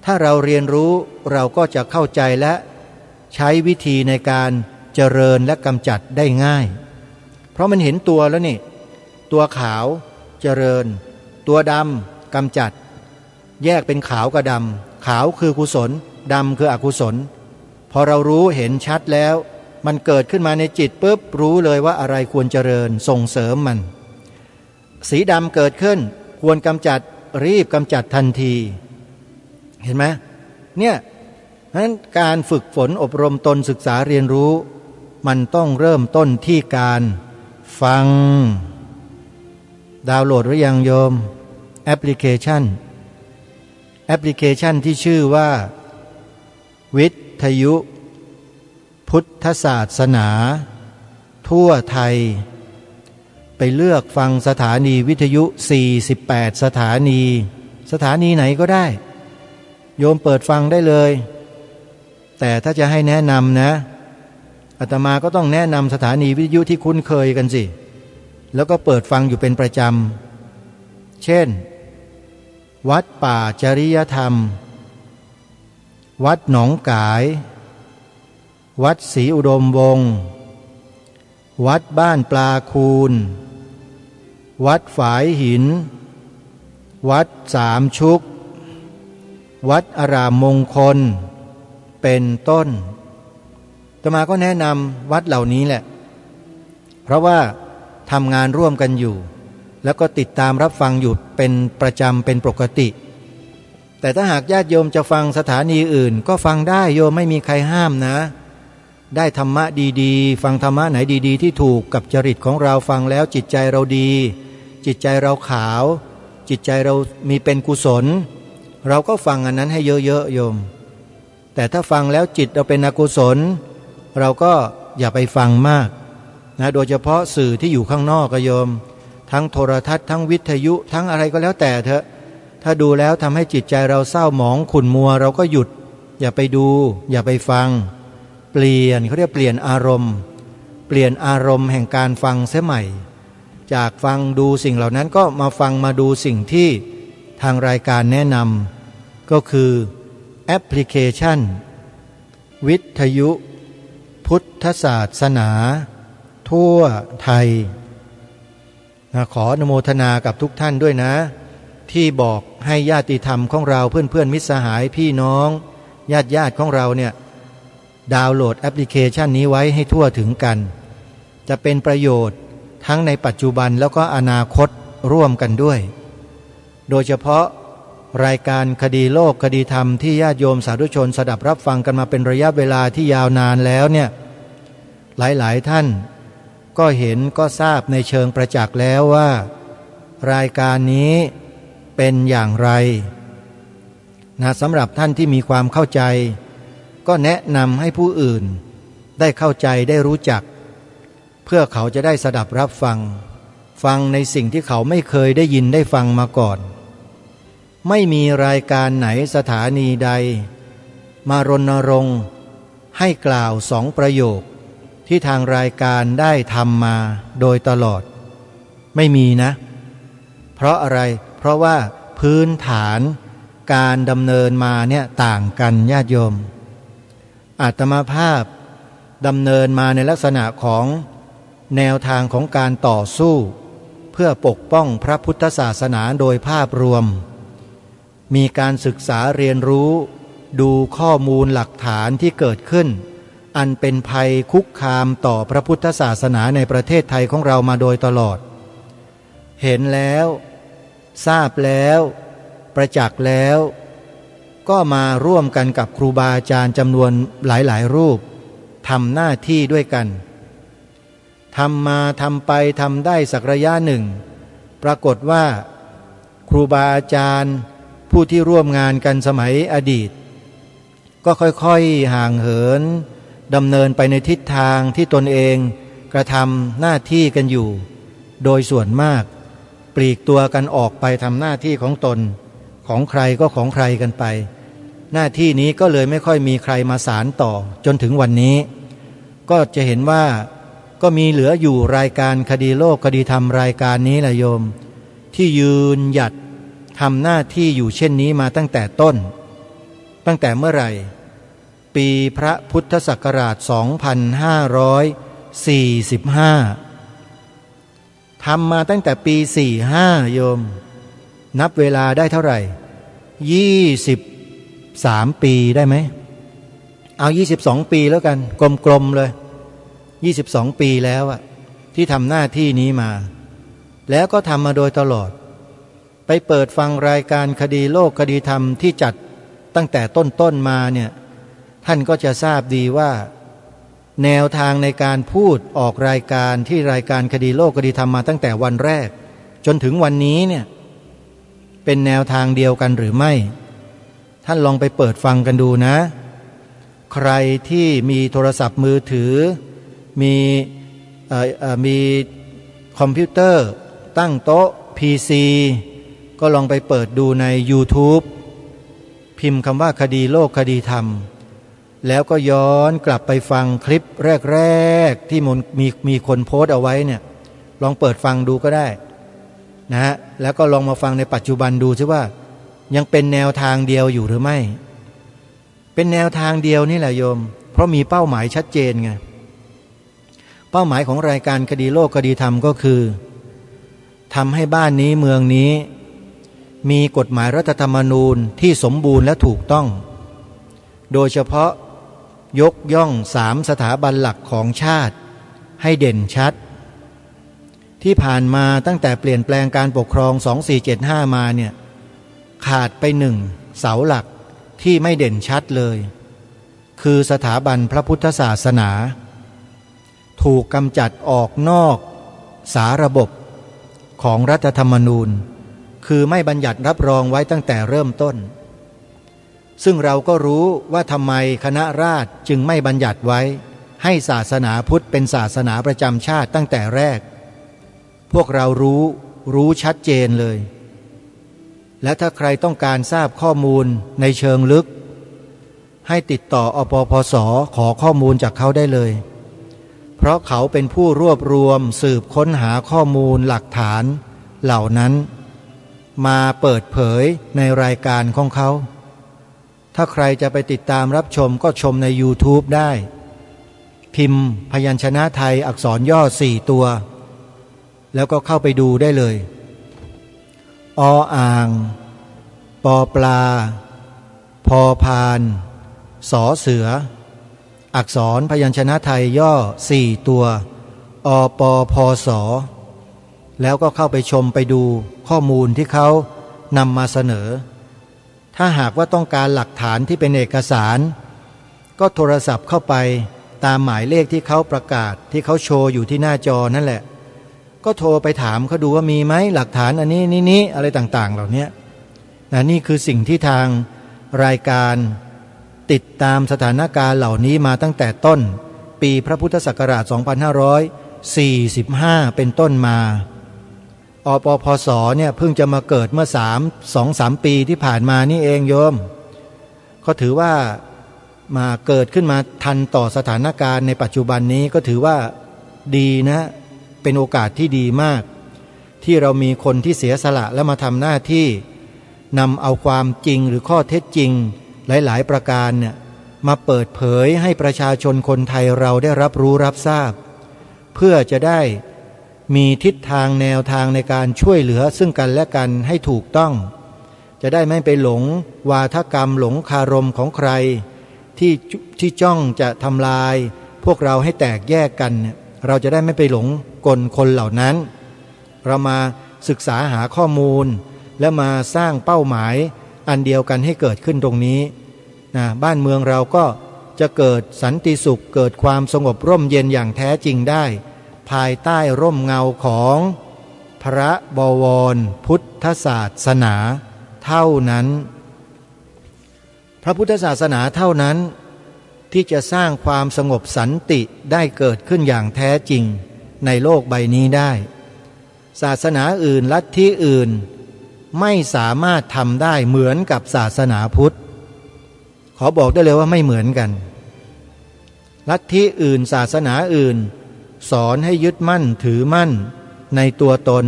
ถ้าเราเรียนรู้เราก็จะเข้าใจและใช้วิธีในการเจริญและกำจัดได้ง่ายเพราะมันเห็นตัวแล้วนี่ตัวขาวเจริญตัวดำกำจัดแยกเป็นขาวกับดำขาวคือกุศลดำคืออกุศลพอเรารู้เห็นชัดแล้วมันเกิดขึ้นมาในจิตปุ๊บรู้เลยว่าอะไรควรเจริญส่งเสริมมันสีดำเกิดขึ้นควรกำจัดรีบกำจัดทันทีเห็นไหมเนี่ยนั้นการฝึกฝนอบรมตนศึกษาเรียนรู้มันต้องเริ่มต้นที่การฟังดาวน์โหลดหรือยังโยมแอปพลิเคชันที่ชื่อว่าวิทยุพุทธศาสนาทั่วไทยไปเลือกฟังสถานีวิทยุ48สถานีไหนก็ได้โยมเปิดฟังได้เลยแต่ถ้าจะให้แนะนำนะอาตมาก็ต้องแนะนำสถานีวิทยุที่คุ้นเคยกันสิแล้วก็เปิดฟังอยู่เป็นประจำเช่นวัดป่าจริยธรรมวัดหนองกายวัดศรีอุดมวงศ์วัดบ้านปลาคูนวัดฝายหินวัดสามชุกวัดอารามมงคลเป็นต้นอาตมาก็แนะนำวัดเหล่านี้แหละเพราะว่าทำงานร่วมกันอยู่แล้วก็ติดตามรับฟังอยู่เป็นประจำเป็นปกติแต่ถ้าหากญาติโยมจะฟังสถานีอื่นก็ฟังได้โยมไม่มีใครห้ามนะได้ธรรมะดีๆฟังธรรมะไหนดีๆที่ถูกกับจริตของเราฟังแล้วจิตใจเราดีจิตใจเราขาวจิตใจเรามีเป็นกุศลเราก็ฟังอันนั้นให้เยอะๆโยมแต่ถ้าฟังแล้วจิตเราเป็นอกุศลเราก็อย่าไปฟังมากนะโดยเฉพาะสื่อที่อยู่ข้างนอกโยมทั้งโทรทัศน์ทั้งวิทยุทั้งอะไรก็แล้วแต่เถอะถ้าดูแล้วทำให้จิตใจเราเศร้าหมองขุ่นมัวเราก็หยุดอย่าไปดูอย่าไปฟังเปลี่ยนเขาเรียกเปลี่ยนอารมณ์แห่งการฟังเสียใหม่จากฟังดูสิ่งเหล่านั้นก็มาฟังมาดูสิ่งที่ทางรายการแนะนำก็คือแอปพลิเคชันวิทยุพุทธศาสนาทั่วไทยขออนุโมทนากับทุกท่านด้วยนะที่บอกให้ญาติธรรมของเราเพื่อนมิตรสหายพี่น้องญาติของเราเนี่ยดาวน์โหลดแอปพลิเคชันนี้ไว้ให้ทั่วถึงกันจะเป็นประโยชน์ทั้งในปัจจุบันแล้วก็อนาคตร่วมกันด้วยโดยเฉพาะรายการคดีโลกคดีธรรมที่ญาติโยมสาธุชนสดับรับฟังกันมาเป็นระยะเวลาที่ยาวนานแล้วเนี่ยหลายท่านก็เห็นก็ทราบในเชิงประจักษ์แล้วว่ารายการนี้เป็นอย่างไรนะสำหรับท่านที่มีความเข้าใจก็แนะนำให้ผู้อื่นได้เข้าใจได้รู้จักเพื่อเขาจะได้สดับรับฟังในสิ่งที่เขาไม่เคยได้ยินได้ฟังมาก่อนไม่มีรายการไหนสถานีใดมารณรงค์ให้กล่าว2 ประโยคที่ทางรายการได้ทำมาโดยตลอดไม่มีนะเพราะอะไรเพราะว่าพื้นฐานการดำเนินมาเนี่ยต่างกันญาติโยมอาตมาภาพดำเนินมาในลักษณะของแนวทางของการต่อสู้เพื่อปกป้องพระพุทธศาสนาโดยภาพรวมมีการศึกษาเรียนรู้ดูข้อมูลหลักฐานที่เกิดขึ้นอันเป็นภัยคุกคามต่อพระพุทธศาสนาในประเทศไทยของเรามาโดยตลอดเห็นแล้วทราบแล้วประจักษ์แล้วก็มาร่วมกันกับครูบาอาจารย์จำนวนหลายรูปทำหน้าที่ด้วยกันทำมาทำไปทำได้สักระยะหนึ่ง ปรากฏว่าครูบาอาจารย์ผู้ที่ร่วมงานกันสมัยอดีตก็ค่อยๆห่างเหินดำเนินไปในทิศทางที่ตนเองกระทำหน้าที่กันอยู่โดยส่วนมากปลีกตัวกันออกไปทำหน้าที่ของตนของใครก็ของใครกันไปหน้าที่นี้ก็เลยไม่ค่อยมีใครมาสานต่อจนถึงวันนี้ก็จะเห็นว่าก็มีเหลืออยู่รายการคดีโลกคดีธรรมรายการนี้แหละโยมที่ยืนหยัดทำหน้าที่อยู่เช่นนี้มาตั้งแต่ต้นตั้งแต่เมื่อไหร่ปีพระพุทธศักราช 2545 ทำมาตั้งแต่ปี 45 โยมนับเวลาได้เท่าไหร่23 ปีได้ไหมเอา22 ปีแล้วกันกลมๆเลย22 ปีแล้วอะที่ทำหน้าที่นี้มาแล้วก็ทำมาโดยตลอดไปเปิดฟังรายการคดีโลกคดีธรรมที่จัดตั้งแต่ต้นมาเนี่ยท่านก็จะทราบดีว่าแนวทางในการพูดออกรายการที่รายการคดีโลกคดีธรรมมาตั้งแต่วันแรกจนถึงวันนี้เนี่ยเป็นแนวทางเดียวกันหรือไม่ท่านลองไปเปิดฟังกันดูนะใครที่มีโทรศัพท์มือถือมีคอมพิวเตอร์ตั้งโต๊ะ PC ก็ลองไปเปิดดูใน YouTube พิมพ์คำว่าคดีโลกคดีธรรมแล้วก็ย้อนกลับไปฟังคลิปแรกๆที่มีคนโพสต์เอาไว้เนี่ยลองเปิดฟังดูก็ได้นะฮะแล้วก็ลองมาฟังในปัจจุบันดูซิว่ายังเป็นแนวทางเดียวอยู่หรือไม่เป็นแนวทางเดียวนี่แหละโยมเพราะมีเป้าหมายชัดเจนไงเป้าหมายของรายการคดีโลกคดีธรรมก็คือทำให้บ้านนี้เมืองนี้มีกฎหมายรัฐธรรมนูญที่สมบูรณ์และถูกต้องโดยเฉพาะยกย่อง3 สถาบันหลักของชาติให้เด่นชัดที่ผ่านมาตั้งแต่เปลี่ยนแปลงการปกครอง2475มาเนี่ยขาดไป1 เสาหลักที่ไม่เด่นชัดเลยคือสถาบันพระพุทธศาสนาถูกกำจัดออกนอกสาระบบของรัฐธรรมนูญคือไม่บัญญัติรับรองไว้ตั้งแต่เริ่มต้นซึ่งเราก็รู้ว่าทำไมคณะราษฎรจึงไม่บัญญัติไว้ให้ศาสนาพุทธเป็นศาสนาประจำชาติตั้งแต่แรกพวกเรารู้ชัดเจนเลยและถ้าใครต้องการทราบข้อมูลในเชิงลึกให้ติดต่ออปปส.ขอข้อมูลจากเขาได้เลยเพราะเขาเป็นผู้รวบรวมสืบค้นหาข้อมูลหลักฐานเหล่านั้นมาเปิดเผยในรายการของเขาถ้าใครจะไปติดตามรับชมก็ชมใน YouTube ได้พิมพ์พยัญชนะไทยอักษรย่อ4 ตัวแล้วก็เข้าไปดูได้เลยออ่างปอปลาพอพานสอเสืออักษรพยัญชนะไทยย่อ4 ตัวอปพสแล้วก็เข้าไปชมไปดูข้อมูลที่เขานำมาเสนอถ้าหากว่าต้องการหลักฐานที่เป็นเอกสารก็โทรศัพท์เข้าไปตามหมายเลขที่เขาประกาศที่เขาโชว์อยู่ที่หน้าจอนั่นแหละก็โทรไปถามเขาดูว่ามีไหมหลักฐานอันนี้อะไรต่างๆเหล่านี้นี่คือสิ่งที่ทางรายการติดตามสถานการณ์เหล่านี้มาตั้งแต่ต้นปีพระพุทธศักราช 2545 เป็นต้นมาอปพส.เนี่ยเพิ่งจะมาเกิดเมื่อ2-3 ปีที่ผ่านมานี่เองโยมก็ถือว่ามาเกิดขึ้นมาทันต่อสถานการณ์ในปัจจุบันนี้ก็ถือว่าดีนะเป็นโอกาสที่ดีมากที่เรามีคนที่เสียสละและมาทำหน้าที่นำเอาความจริงหรือข้อเท็จจริงหลายๆประการเนี่ยมาเปิดเผยให้ประชาชนคนไทยเราได้รับรู้รับทราบเพื่อจะได้มีทิศทางแนวทางในการช่วยเหลือซึ่งกันและกันให้ถูกต้องจะได้ไม่ไปหลงวาทกรรมหลงคารมของใครที่จ้องจะทำลายพวกเราให้แตกแยกกันเราจะได้ไม่ไปหลงกลคนเหล่านั้นเรามาศึกษาหาข้อมูลและมาสร้างเป้าหมายอันเดียวกันให้เกิดขึ้นตรงนี้บ้านเมืองเราก็จะเกิดสันติสุขเกิดความสงบร่มเย็นอย่างแท้จริงได้ภายใต้ร่มเงาของ พระบวรพุทธศาสนาเท่านั้นพระพุทธศาสนาเท่านั้นที่จะสร้างความสงบสันติได้เกิดขึ้นอย่างแท้จริงในโลกใบนี้ได้ศาสนาอื่นลัทธิอื่นไม่สามารถทำได้เหมือนกับศาสนาพุทธขอบอกได้เลยว่าไม่เหมือนกันลัทธิอื่นศาสนาอื่นสอนให้ยึดมั่นถือมั่นในตัวตน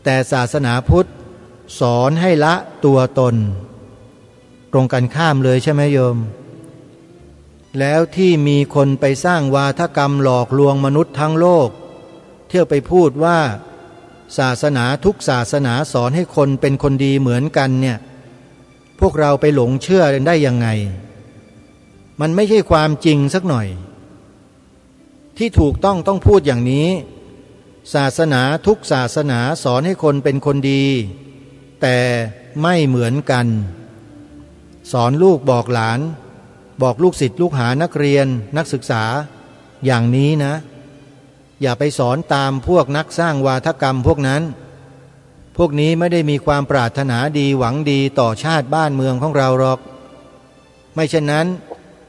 แต่ศาสนาพุทธสอนให้ละตัวตนตรงกันข้ามเลยใช่ไหมโยมแล้วที่มีคนไปสร้างวาทกรรมหลอกลวงมนุษย์ทั้งโลกเที่ยวไปพูดว่าศาสนาทุกศาสนาสอนให้คนเป็นคนดีเหมือนกันเนี่ยพวกเราไปหลงเชื่อได้ยังไงมันไม่ใช่ความจริงสักหน่อยที่ถูกต้องพูดอย่างนี้ศาสนาทุกศาสนาสอนให้คนเป็นคนดีแต่ไม่เหมือนกันสอนลูกบอกหลานบอกลูกศิษย์ลูกหานักเรียนนักศึกษาอย่างนี้นะอย่าไปสอนตามพวกนักสร้างวาทกรรมพวกนั้นพวกนี้ไม่ได้มีความปรารถนาดีหวังดีต่อชาติบ้านเมืองของเราหรอกไม่เช่นนั้น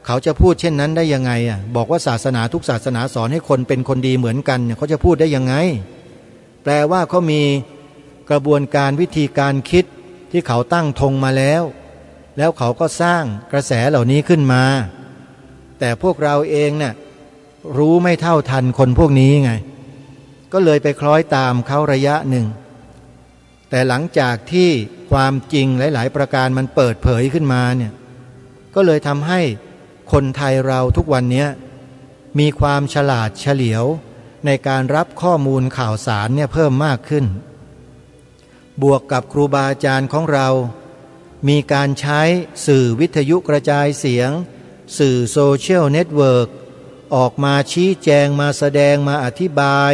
เขาจะพูดเช่นนั้นได้ยังไงบอกว่าศาสนาทุกศาสนาสอนให้คนเป็นคนดีเหมือนกันเขาจะพูดได้ยังไงแปลว่าเขามีกระบวนการวิธีการคิดที่เขาตั้งธงมาแล้วเขาก็สร้างกระแสเหล่านี้ขึ้นมาแต่พวกเราเองเนี่ยรู้ไม่เท่าทันคนพวกนี้ไงก็เลยไปคล้อยตามเขาระยะหนึ่งแต่หลังจากที่ความจริงหลายๆประการมันเปิดเผยขึ้นมาเนี่ยก็เลยทำให้คนไทยเราทุกวันนี้มีความฉลาดเฉลียวในการรับข้อมูลข่าวสารเนี่ยเพิ่มมากขึ้นบวกกับครูบาอาจารย์ของเรามีการใช้สื่อวิทยุกระจายเสียงสื่อโซเชียลเน็ตเวิร์กออกมาชี้แจงมาแสดงมาอธิบาย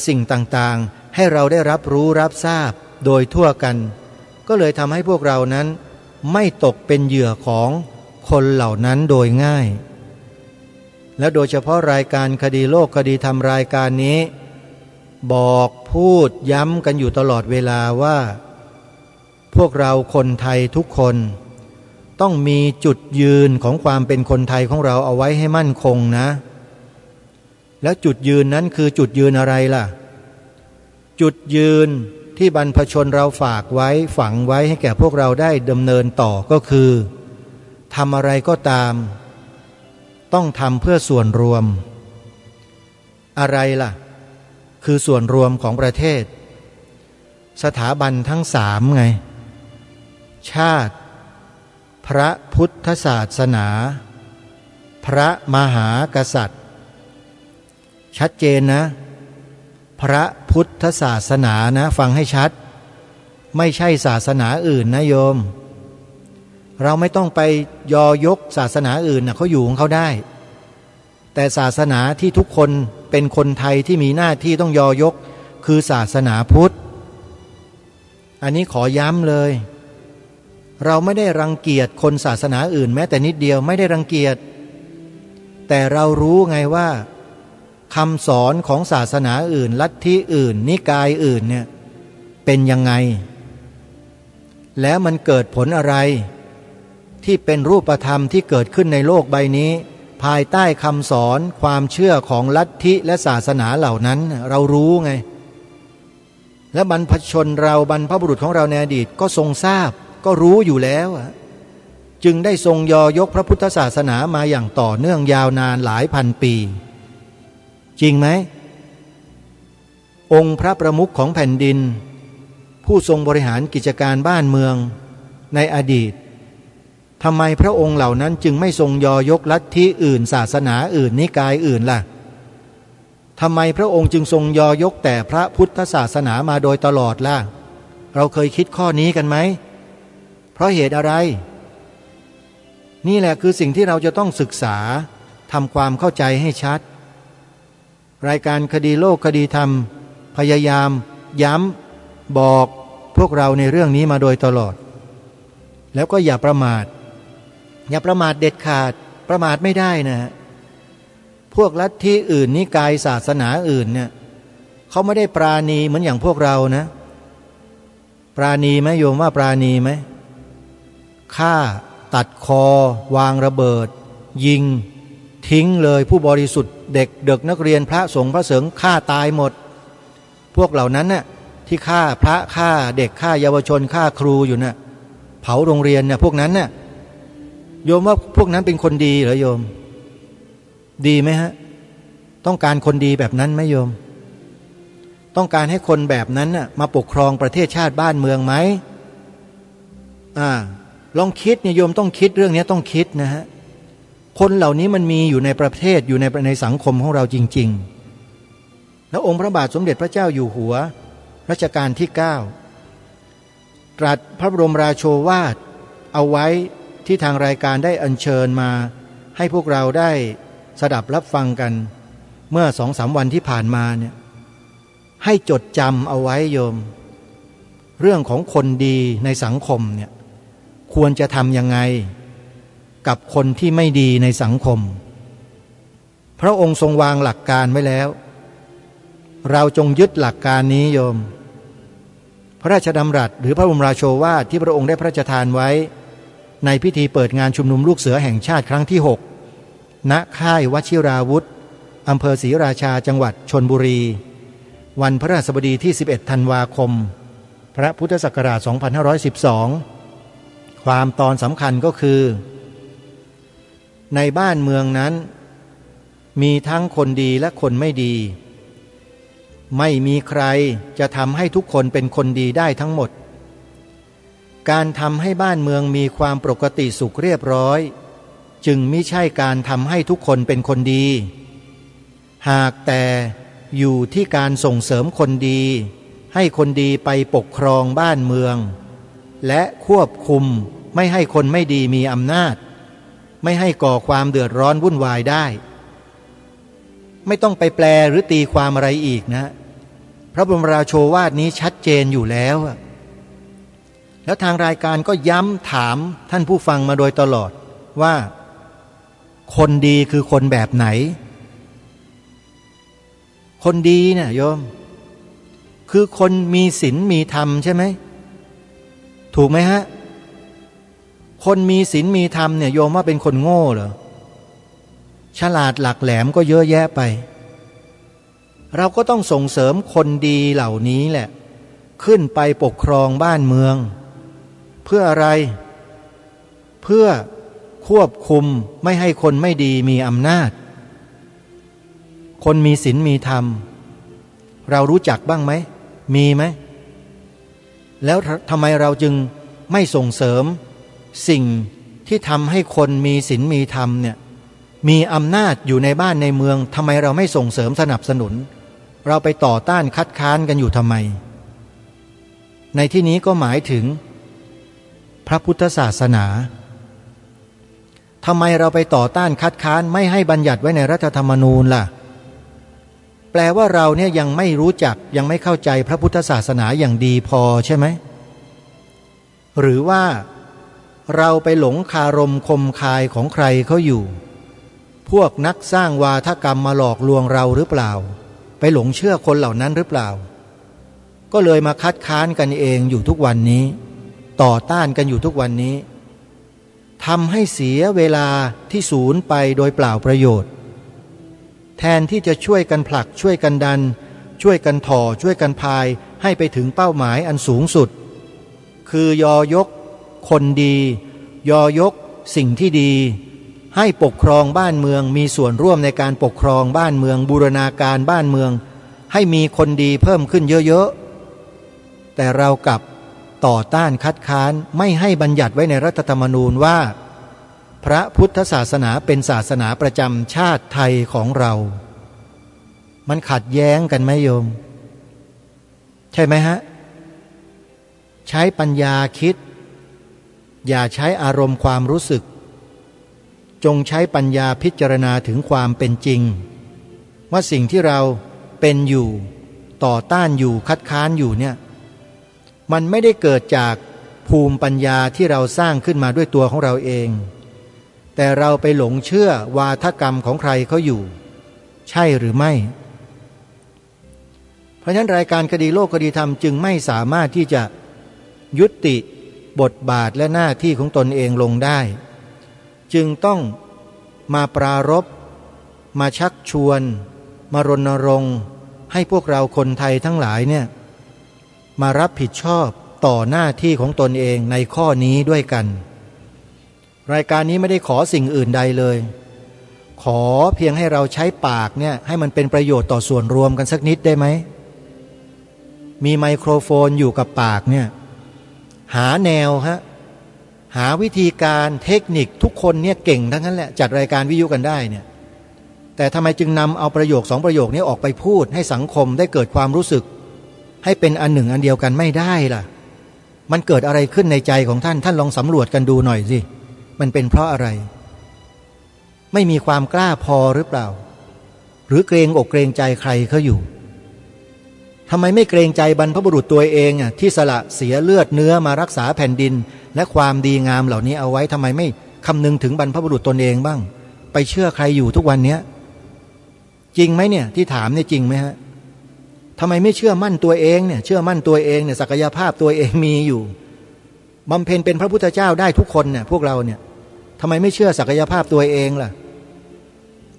สิ่งต่างๆให้เราได้รับรู้รับทราบโดยทั่วกันก็เลยทำให้พวกเรานั้นไม่ตกเป็นเหยื่อของคนเหล่านั้นโดยง่ายและโดยเฉพาะรายการคดีโลกคดีธรรมรายการนี้บอกพูดย้ำกันอยู่ตลอดเวลาว่าพวกเราคนไทยทุกคนต้องมีจุดยืนของความเป็นคนไทยของเราเอาไว้ให้มั่นคงนะแล้วจุดยืนนั้นคือจุดยืนอะไรล่ะจุดยืนที่บรรพชนเราฝากไว้ฝังไว้ให้แก่พวกเราได้ดำเนินต่อก็คือทำอะไรก็ตามต้องทำเพื่อส่วนรวมอะไรล่ะคือส่วนรวมของประเทศสถาบันทั้งสามไงชาติพระพุทธศาสนาพระมหากษัตริย์ชัดเจนนะพระพุทธศาสนานะฟังให้ชัดไม่ใช่ศาสนาอื่นนะโยมเราไม่ต้องไปยอยกศาสนาอื่นนะเขาอยู่ของเขาได้แต่ศาสนาที่ทุกคนเป็นคนไทยที่มีหน้าที่ต้องยอยกคือศาสนาพุทธอันนี้ขอย้ำเลยเราไม่ได้รังเกียจคนศาสนาอื่นแม้แต่นิดเดียวไม่ได้รังเกียจแต่เรารู้ไงว่าคำสอนของศาสนาอื่นลัทธิอื่นนิกายอื่นเนี่ยเป็นยังไงแล้วมันเกิดผลอะไรที่เป็นรูปธรรมที่เกิดขึ้นในโลกใบนี้ภายใต้คำสอนความเชื่อของลัทธิและศาสนาเหล่านั้นเรารู้ไงและบรรพชนเราบรรพบุรุษของเราในอดีตก็ทรงทราบก็รู้อยู่แล้วจึงได้ทรงยอยกพระพุทธศาสนามาอย่างต่อเนื่องยาวนานหลายพันปีจริงไหมองค์พระประมุขของแผ่นดินผู้ทรงบริหารกิจการบ้านเมืองในอดีตทำไมพระองค์เหล่านั้นจึงไม่ทรงยอยกลัทธิอื่นศาสนาอื่นนิกายอื่นล่ะทำไมพระองค์จึงทรงยอยกแต่พระพุทธศาสนามาโดยตลอดล่ะเราเคยคิดข้อนี้กันไหมเพราะเหตุอะไรนี่แหละคือสิ่งที่เราจะต้องศึกษาทำความเข้าใจให้ชัดรายการคดีโลกคดีธรรมพยายามย้ำบอกพวกเราในเรื่องนี้มาโดยตลอดแล้วก็อย่าประมาทเด็ดขาดประมาทไม่ได้นะพวกลัทธิอื่นนิกายศาสนาอื่นเนี่ย เขาไม่ได้ปราณีเหมือนอย่างพวกเรานะปราณีไหมโยมว่าปราณีไหมฆ่าตัดคอวางระเบิดยิงทิ้งเลยผู้บริสุทธิ์เด็กนักเรียนพระสงฆ์พระเสงฆ์ฆ่าตายหมดพวกเหล่านั้นน่ะที่ฆ่าพระฆ่าเด็กฆ่าเยาวชนฆ่าครูอยู่น่ะเผาโรงเรียนน่ะพวกนั้นน่ะโยมว่าพวกนั้นเป็นคนดีเหรอโยมดีไหมฮะต้องการคนดีแบบนั้นไหมโยมต้องการให้คนแบบนั้นน่ะมาปกครองประเทศชาติบ้านเมืองไหมลองคิดเนี่ยโยมต้องคิดเรื่องนี้ต้องคิดนะฮะคนเหล่านี้มันมีอยู่ในประเทศอยู่ในสังคมของเราจริงๆแล้วองค์พระบาทสมเด็จพระเจ้าอยู่หัวรัชกาลที่9ตรัสพระบรมราโชวาทเอาไว้ที่ทางรายการได้อัญเชิญมาให้พวกเราได้สดับรับฟังกันเมื่อ2-3 วันที่ผ่านมาเนี่ยให้จดจำเอาไว้โยมเรื่องของคนดีในสังคมเนี่ยควรจะทำยังไงกับคนที่ไม่ดีในสังคมพระองค์ทรงวางหลักการไว้แล้วเราจงยึดหลักการนี้โยมพระราชดำรัสหรือพระบรมราโชวาทที่พระองค์ได้พระราชทานไว้ในพิธีเปิดงานชุมนุมลูกเสือแห่งชาติครั้งที่6ณค่ายวชิราวุธอำเภอศรีราชาจังหวัดชลบุรีวันพฤหัสบดีที่11 ธันวาคมพระพุทธศักราช 2512 ความตอนสำคัญก็คือในบ้านเมืองนั้นมีทั้งคนดีและคนไม่ดีไม่มีใครจะทำให้ทุกคนเป็นคนดีได้ทั้งหมดการทำให้บ้านเมืองมีความปกติสุขเรียบร้อยจึงไม่ใช่การทำให้ทุกคนเป็นคนดีหากแต่อยู่ที่การส่งเสริมคนดีให้คนดีไปปกครองบ้านเมืองและควบคุมไม่ให้คนไม่ดีมีอำนาจไม่ให้ก่อความเดือดร้อนวุ่นวายได้ไม่ต้องไปแปลหรือตีความอะไรอีกนะพระบรมราโชวาทนี้ชัดเจนอยู่แล้วแล้วทางรายการก็ย้ำถามท่านผู้ฟังมาโดยตลอดว่าคนดีคือคนแบบไหนคนดีเนี่ยโยมคือคนมีศีลมีธรรมใช่ไหมถูกไหมฮะคนมีศีลมีธรรมเนี่ยโยมว่าเป็นคนโง่เหรอฉลาดหลักแหลมก็เยอะแยะไปเราก็ต้องส่งเสริมคนดีเหล่านี้แหละขึ้นไปปกครองบ้านเมืองเพื่ออะไรเพื่อควบคุมไม่ให้คนไม่ดีมีอำนาจคนมีศีลมีธรรมเรารู้จักบ้างไหมมีไหมแล้วทำไมเราจึงไม่ส่งเสริมสิ่งที่ทำให้คนมีศีลมีธรรมเนี่ยมีอำนาจอยู่ในบ้านในเมืองทำไมเราไม่ส่งเสริมสนับสนุนเราไปต่อต้านคัดค้านกันอยู่ทำไมในที่นี้ก็หมายถึงพระพุทธศาสนาทำไมเราไปต่อต้านคัดค้านไม่ให้บัญญัติไว้ในรัฐธรรมนูญล่ะแปลว่าเราเนี่ยยังไม่รู้จักยังไม่เข้าใจพระพุทธศาสนาอย่างดีพอใช่ไหมหรือว่าเราไปหลงคารมคมคายของใครเขาอยู่พวกนักสร้างวาทกรรมมาหลอกลวงเราหรือเปล่าไปหลงเชื่อคนเหล่านั้นหรือเปล่าก็เลยมาคัดค้านกันเองอยู่ทุกวันนี้ต่อต้านกันอยู่ทุกวันนี้ทำให้เสียเวลาที่สูญไปโดยเปล่าประโยชน์แทนที่จะช่วยกันผลักช่วยกันดันช่วยกันถ่อช่วยกันพายให้ไปถึงเป้าหมายอันสูงสุดคือยอยกคนดียอยกสิ่งที่ดีให้ปกครองบ้านเมืองมีส่วนร่วมในการปกครองบ้านเมืองบูรณาการบ้านเมืองให้มีคนดีเพิ่มขึ้นเยอะๆแต่เรากลับต่อต้านคัดค้านไม่ให้บัญญัติไว้ในรัฐธรรมนูญว่าพระพุทธศาสนาเป็นศาสนาประจำชาติไทยของเรามันขัดแย้งกันไหมโยมใช่ไหมฮะใช้ปัญญาคิดอย่าใช้อารมณ์ความรู้สึกจงใช้ปัญญาพิจารณาถึงความเป็นจริงว่าสิ่งที่เราเป็นอยู่ต่อต้านอยู่คัดค้านอยู่เนี่ยมันไม่ได้เกิดจากภูมิปัญญาที่เราสร้างขึ้นมาด้วยตัวของเราเองแต่เราไปหลงเชื่อวาทกรรมของใครเขาอยู่ใช่หรือไม่ เพราะฉะนั้นรายการคดีโลกคดีธรรมจึงไม่สามารถที่จะยุติบทบาทและหน้าที่ของตนเองลงได้จึงต้องมาปรารภมาชักชวนมารณรงค์ให้พวกเราคนไทยทั้งหลายเนี่ยมารับผิดชอบต่อหน้าที่ของตนเองในข้อนี้ด้วยกันรายการนี้ไม่ได้ขอสิ่งอื่นใดเลยขอเพียงให้เราใช้ปากเนี่ยให้มันเป็นประโยชน์ต่อส่วนรวมกันสักนิดได้ไหมมีไมโครโฟนอยู่กับปากเนี่ยหาแนวหาวิธีการเทคนิคทุกคนเนี่ยเก่งทั้งนั้นแหละจัดรายการวิทยุกันได้เนี่ยแต่ทำไมจึงนำเอาประโยค2ประโยคนี้ออกไปพูดให้สังคมได้เกิดความรู้สึกให้เป็นอันหนึ่งอันเดียวกันไม่ได้ล่ะมันเกิดอะไรขึ้นในใจของท่านลองสำรวจกันดูหน่อยสิมันเป็นเพราะอะไรไม่มีความกล้าพอหรือเปล่าหรือเกรงอกเกรงใจใครเขาอยู่ทำไมไม่เกรงใจบรรพบุรุษตัวเองที่สละเสียเลือดเนื้อมารักษาแผ่นดินและความดีงามเหล่านี้เอาไว้ทำไมไม่คำนึงถึงบรรพบุรุษตนเองบ้างไปเชื่อใครอยู่ทุกวันนี้จริงไหมเนี่ยที่ถามเนี่ยจริงไหมฮะทำไมไม่เชื่อมั่นตัวเองเนี่ยเชื่อมั่นตัวเองเนี่ยศักยภาพตัวเองมีอยู่บำเพ็ญเป็นพระพุทธเจ้าได้ทุกคนเนี่ยพวกเราเนี่ยทำไมไม่เชื่อศักยภาพตัวเองล่ะ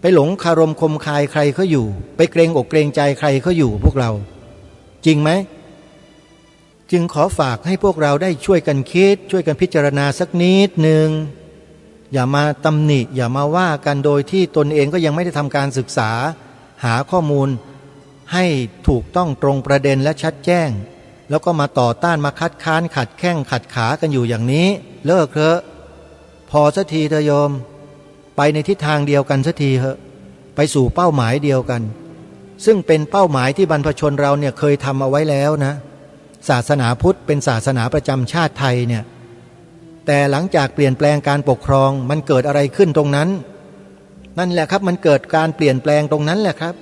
ไปหลงคารมคมคายใครเขาอยู่ไปเกรงอกเกรงใจใครเขาอยู่พวกเราจริงไหมจึงขอฝากให้พวกเราได้ช่วยกันคิดช่วยกันพิจารณาสักนิดหนึ่งอย่ามาตำหนิอย่ามาว่ากันโดยที่ตนเองก็ยังไม่ได้ทำการศึกษาหาข้อมูลให้ถูกต้องตรงประเด็นและชัดแจ้งแล้วก็มาต่อต้านมาคัดค้านขัดแข้งขัดขากันอยู่อย่างนี้เลิกเถอะพอสักทีเถอะโยมไปในทิศทางเดียวกันสักทีเถอะไปสู่เป้าหมายเดียวกันซึ่งเป็นเป้าหมายที่บรรพชนเราเนี่ยเคยทำเอาไว้แล้วนะศาสนาพุทธเป็นศาสนาประจำชาติไทยเนี่ยแต่หลังจากเปลี่ยนแปลงการปกครองมันเกิดอะไรขึ้นตรงนั้นนั่นแหละครับมันเกิดการเปลี่ยนแปลงตรงนั้นแหละครับ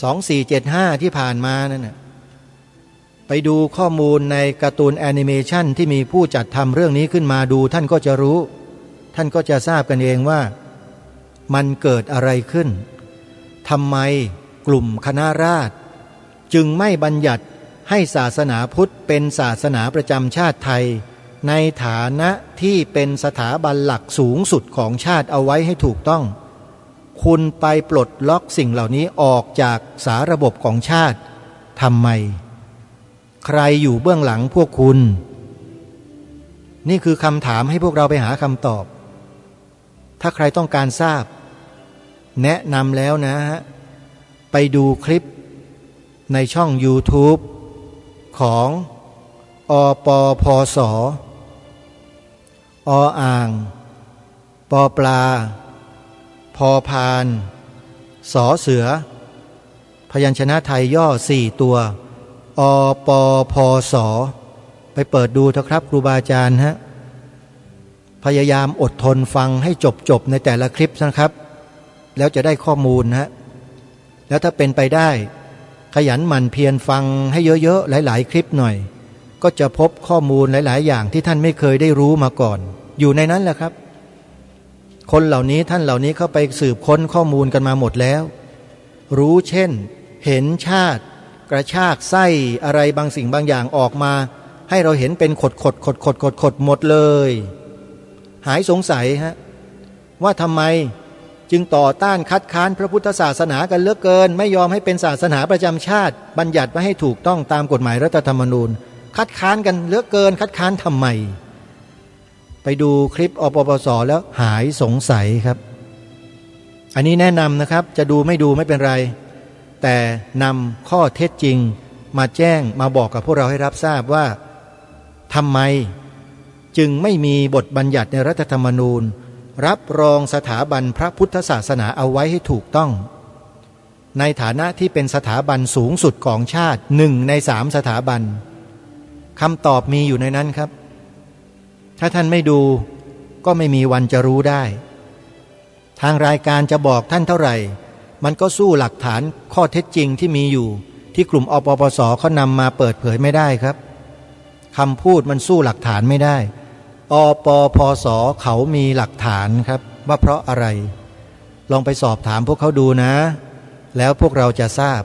2475ที่ผ่านมานั่นน่ะไปดูข้อมูลในการ์ตูนแอนิเมชันที่มีผู้จัดทำเรื่องนี้ขึ้นมาดูท่านก็จะรู้ท่านก็จะทราบกันเองว่ามันเกิดอะไรขึ้นทำไมกลุ่มคณะราษฎรจึงไม่บัญญัติให้ศาสนาพุทธเป็นศาสนาประจำชาติไทยในฐานะที่เป็นสถาบันหลักสูงสุดของชาติเอาไว้ให้ถูกต้องคุณไปปลดล็อกสิ่งเหล่านี้ออกจากสาระบบของชาติทำไมใครอยู่เบื้องหลังพวกคุณนี่คือคำถามให้พวกเราไปหาคำตอบถ้าใครต้องการทราบแนะนำแล้วนะฮะไปดูคลิปในช่อง YouTube ของอปพสออ่างปอปลาพอพานสอเสือพยัญชนะไทยย่อ4ตัวอปพสไปเปิดดูเถอะครับครูบาอาจารย์ฮะพยายามอดทนฟังให้จบในแต่ละคลิปนะครับแล้วจะได้ข้อมูลฮะแล้วถ้าเป็นไปได้ขยันหมั่นเพียรฟังให้เยอะๆหลายๆคลิปหน่อยก็จะพบข้อมูลหลายๆอย่างที่ท่านไม่เคยได้รู้มาก่อนอยู่ในนั้นแหละครับคนเหล่านี้ท่านเหล่านี้เข้าไปสืบค้นข้อมูลกันมาหมดแล้วรู้เช่นเห็นชาติกระชากไส้อะไรบางสิ่งบางอย่างออกมาให้เราเห็นเป็นขดหมดเลยหายสงสัยฮะว่าทำไมจึงต่อต้านคัดค้านพระพุทธศาสนากันเหลือเกินไม่ยอมให้เป็นศาสนาประจำชาติบัญญัติไว้ให้ถูกต้องตามกฎหมายรัฐธรรมนูญคัดค้านกันเหลือเกินคัดค้านทำไมไปดูคลิปอปปสแล้วหายสงสัยครับอันนี้แนะนำนะครับจะดูไม่ดูไม่เป็นไรแต่นำข้อเท็จจริงมาแจ้งมาบอกกับพวกเราให้รับทราบว่าทำไมจึงไม่มีบทบัญญัติในรัฐธรรมนูญรับรองสถาบันพระพุทธศาสนาเอาไว้ให้ถูกต้องในฐานะที่เป็นสถาบันสูงสุดของชาติ1 ใน 3สถาบันคำตอบมีอยู่ในนั้นครับถ้าท่านไม่ดูก็ไม่มีวันจะรู้ได้ทางรายการจะบอกท่านเท่าไหร่มันก็สู้หลักฐานข้อเท็จจริงที่มีอยู่ที่กลุ่มอปปสเขานำมาเปิดเผยไม่ได้ครับคำพูดมันสู้หลักฐานไม่ได้อปพสเขามีหลักฐานครับว่าเพราะอะไรลองไปสอบถามพวกเขาดูนะแล้วพวกเราจะทราบ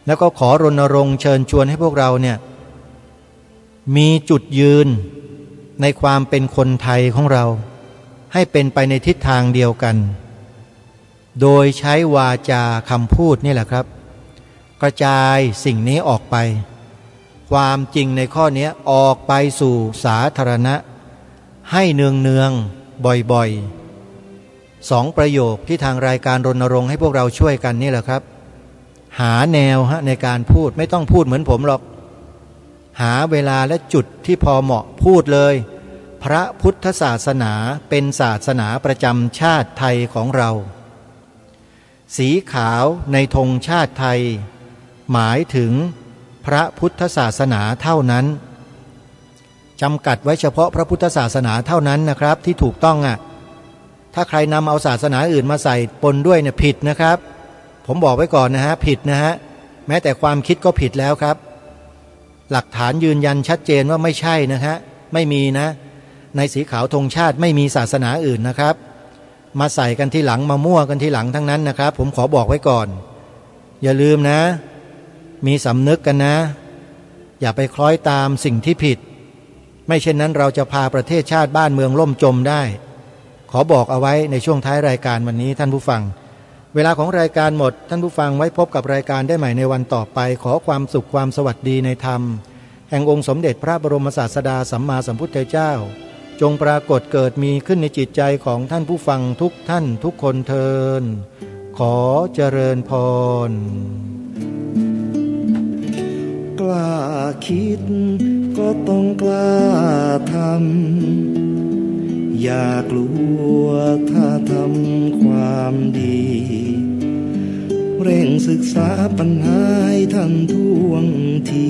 แล้วก็ขอรณรงค์เชิญชวนให้พวกเราเนี่ยมีจุดยืนในความเป็นคนไทยของเราให้เป็นไปในทิศทางเดียวกันโดยใช้วาจาคำพูดนี่แหละครับกระจายสิ่งนี้ออกไปความจริงในข้อนี้ออกไปสู่สาธารณะให้เนืองๆบ่อยๆ2 ประโยคที่ทางรายการรณรงค์ให้พวกเราช่วยกันนี่แหละครับหาแนวในการพูดไม่ต้องพูดเหมือนผมหรอกหาเวลาและจุดที่พอเหมาะพูดเลยพระพุทธศาสนาเป็นศาสนาประจำชาติไทยของเราสีขาวในธงชาติไทยหมายถึงพระพุทธศาสนาเท่านั้นจำกัดไว้เฉพาะพระพุทธศาสนาเท่านั้นนะครับที่ถูกต้องถ้าใครนำเอาศาสนาอื่นมาใส่ปนด้วยเนี่ยผิดนะครับผมบอกไว้ก่อนนะฮะผิดนะฮะแม้แต่ความคิดก็ผิดแล้วครับหลักฐานยืนยันชัดเจนว่าไม่ใช่นะฮะไม่มีนะในสีขาวธงชาติไม่มีศาสนาอื่นนะครับมาใส่กันทีหลังมามั่วกันทีหลังทั้งนั้นนะครับผมขอบอกไว้ก่อนอย่าลืมนะมีสำนึกกันนะอย่าไปคล้อยตามสิ่งที่ผิดไม่เช่นนั้นเราจะพาประเทศชาติบ้านเมืองล่มจมได้ขอบอกเอาไว้ในช่วงท้ายรายการวันนี้ท่านผู้ฟังเวลาของรายการหมดท่านผู้ฟังไว้พบกับรายการได้ใหม่ในวันต่อไปขอความสุขความสวัสดีในธรรมแห่งองค์สมเด็จพระบรมศาสดาสัมมาสัมพุทธเจ้าจงปรากฏเกิดมีขึ้นในจิตใจของท่านผู้ฟังทุกท่านทุกคนเทินขอเจริญพรกล้าคิดก็ต้องกล้าทำอย่ากลัวถ้าทำความดีเร่งศึกษาปัญหาให้ทันท่วงที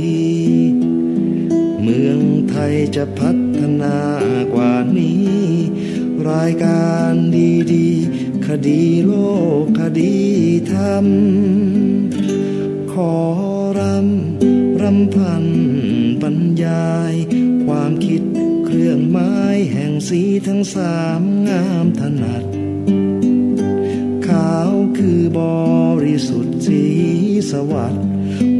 เมืองไทยจะพัฒนากว่านี้รายการดีๆคดีโลกคดีธรรมขอรำพันบรรยายความคิดเครื่องไม้แห่งสีทั้ง3งามถนัดขาวคือบริสุทธิ์สีสวัสดิ์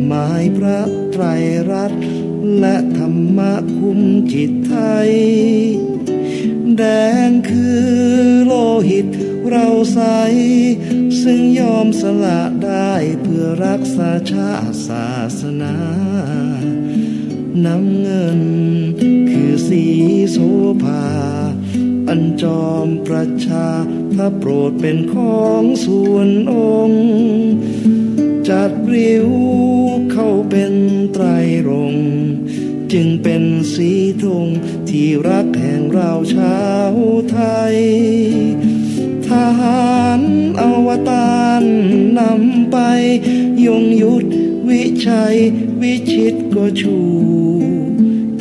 หมายพระไตรรัตน์และธรรมะคุ้มจิตไทยแดงคือโลหิตเราใสซึ่งยอมสละได้เพื่อรักษาชาติศาสนาน้ำเงินคือสีโสภาอันจอมประชาถ้าโปรดเป็นของส่วนองค์จัดริ้วเข้าเป็นไตรรงค์จึงเป็นสีธงที่รักแห่งเราชาวไทยทหารอวตารนำไปยงยุทธวิชัยวิชิตก็ชู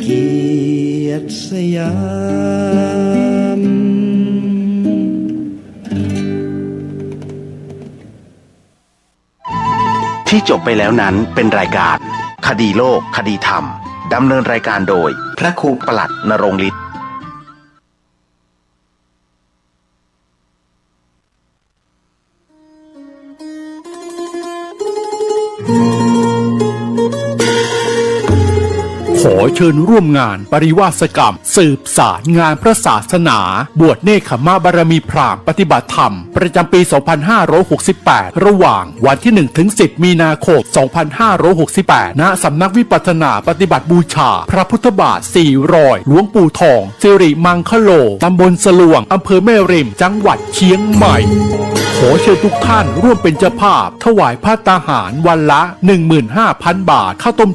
เกียรติสยามที่จบไปแล้วนั้นเป็นรายการคดีโลกคดีธรรมดำเนินรายการโดยพระครูปลัดณรงค์ฤทธิ์ขอเชิญร่วมงานปริวาสกรรมสืบสารงานพระศาสนาบวชเนกขมาบารมีพราหมณ์ปฏิบัติธรรมประจำปี 2568 ระหว่างวันที่ 1-10 มีนาคม 2568 ณ สำนักวิปัสสนาปฏิบัติบูชาพระพุทธบาท400หลวงปู่ทองสิริมังคโลตำบลสลวงอำเภอแม่ริมจังหวัดเชียงใหม่ขอเชิญทุกท่านร่วมเป็นเจ้าภาพถวายผ้าตาหารวันละ 15,000 บาทข้าวต้ม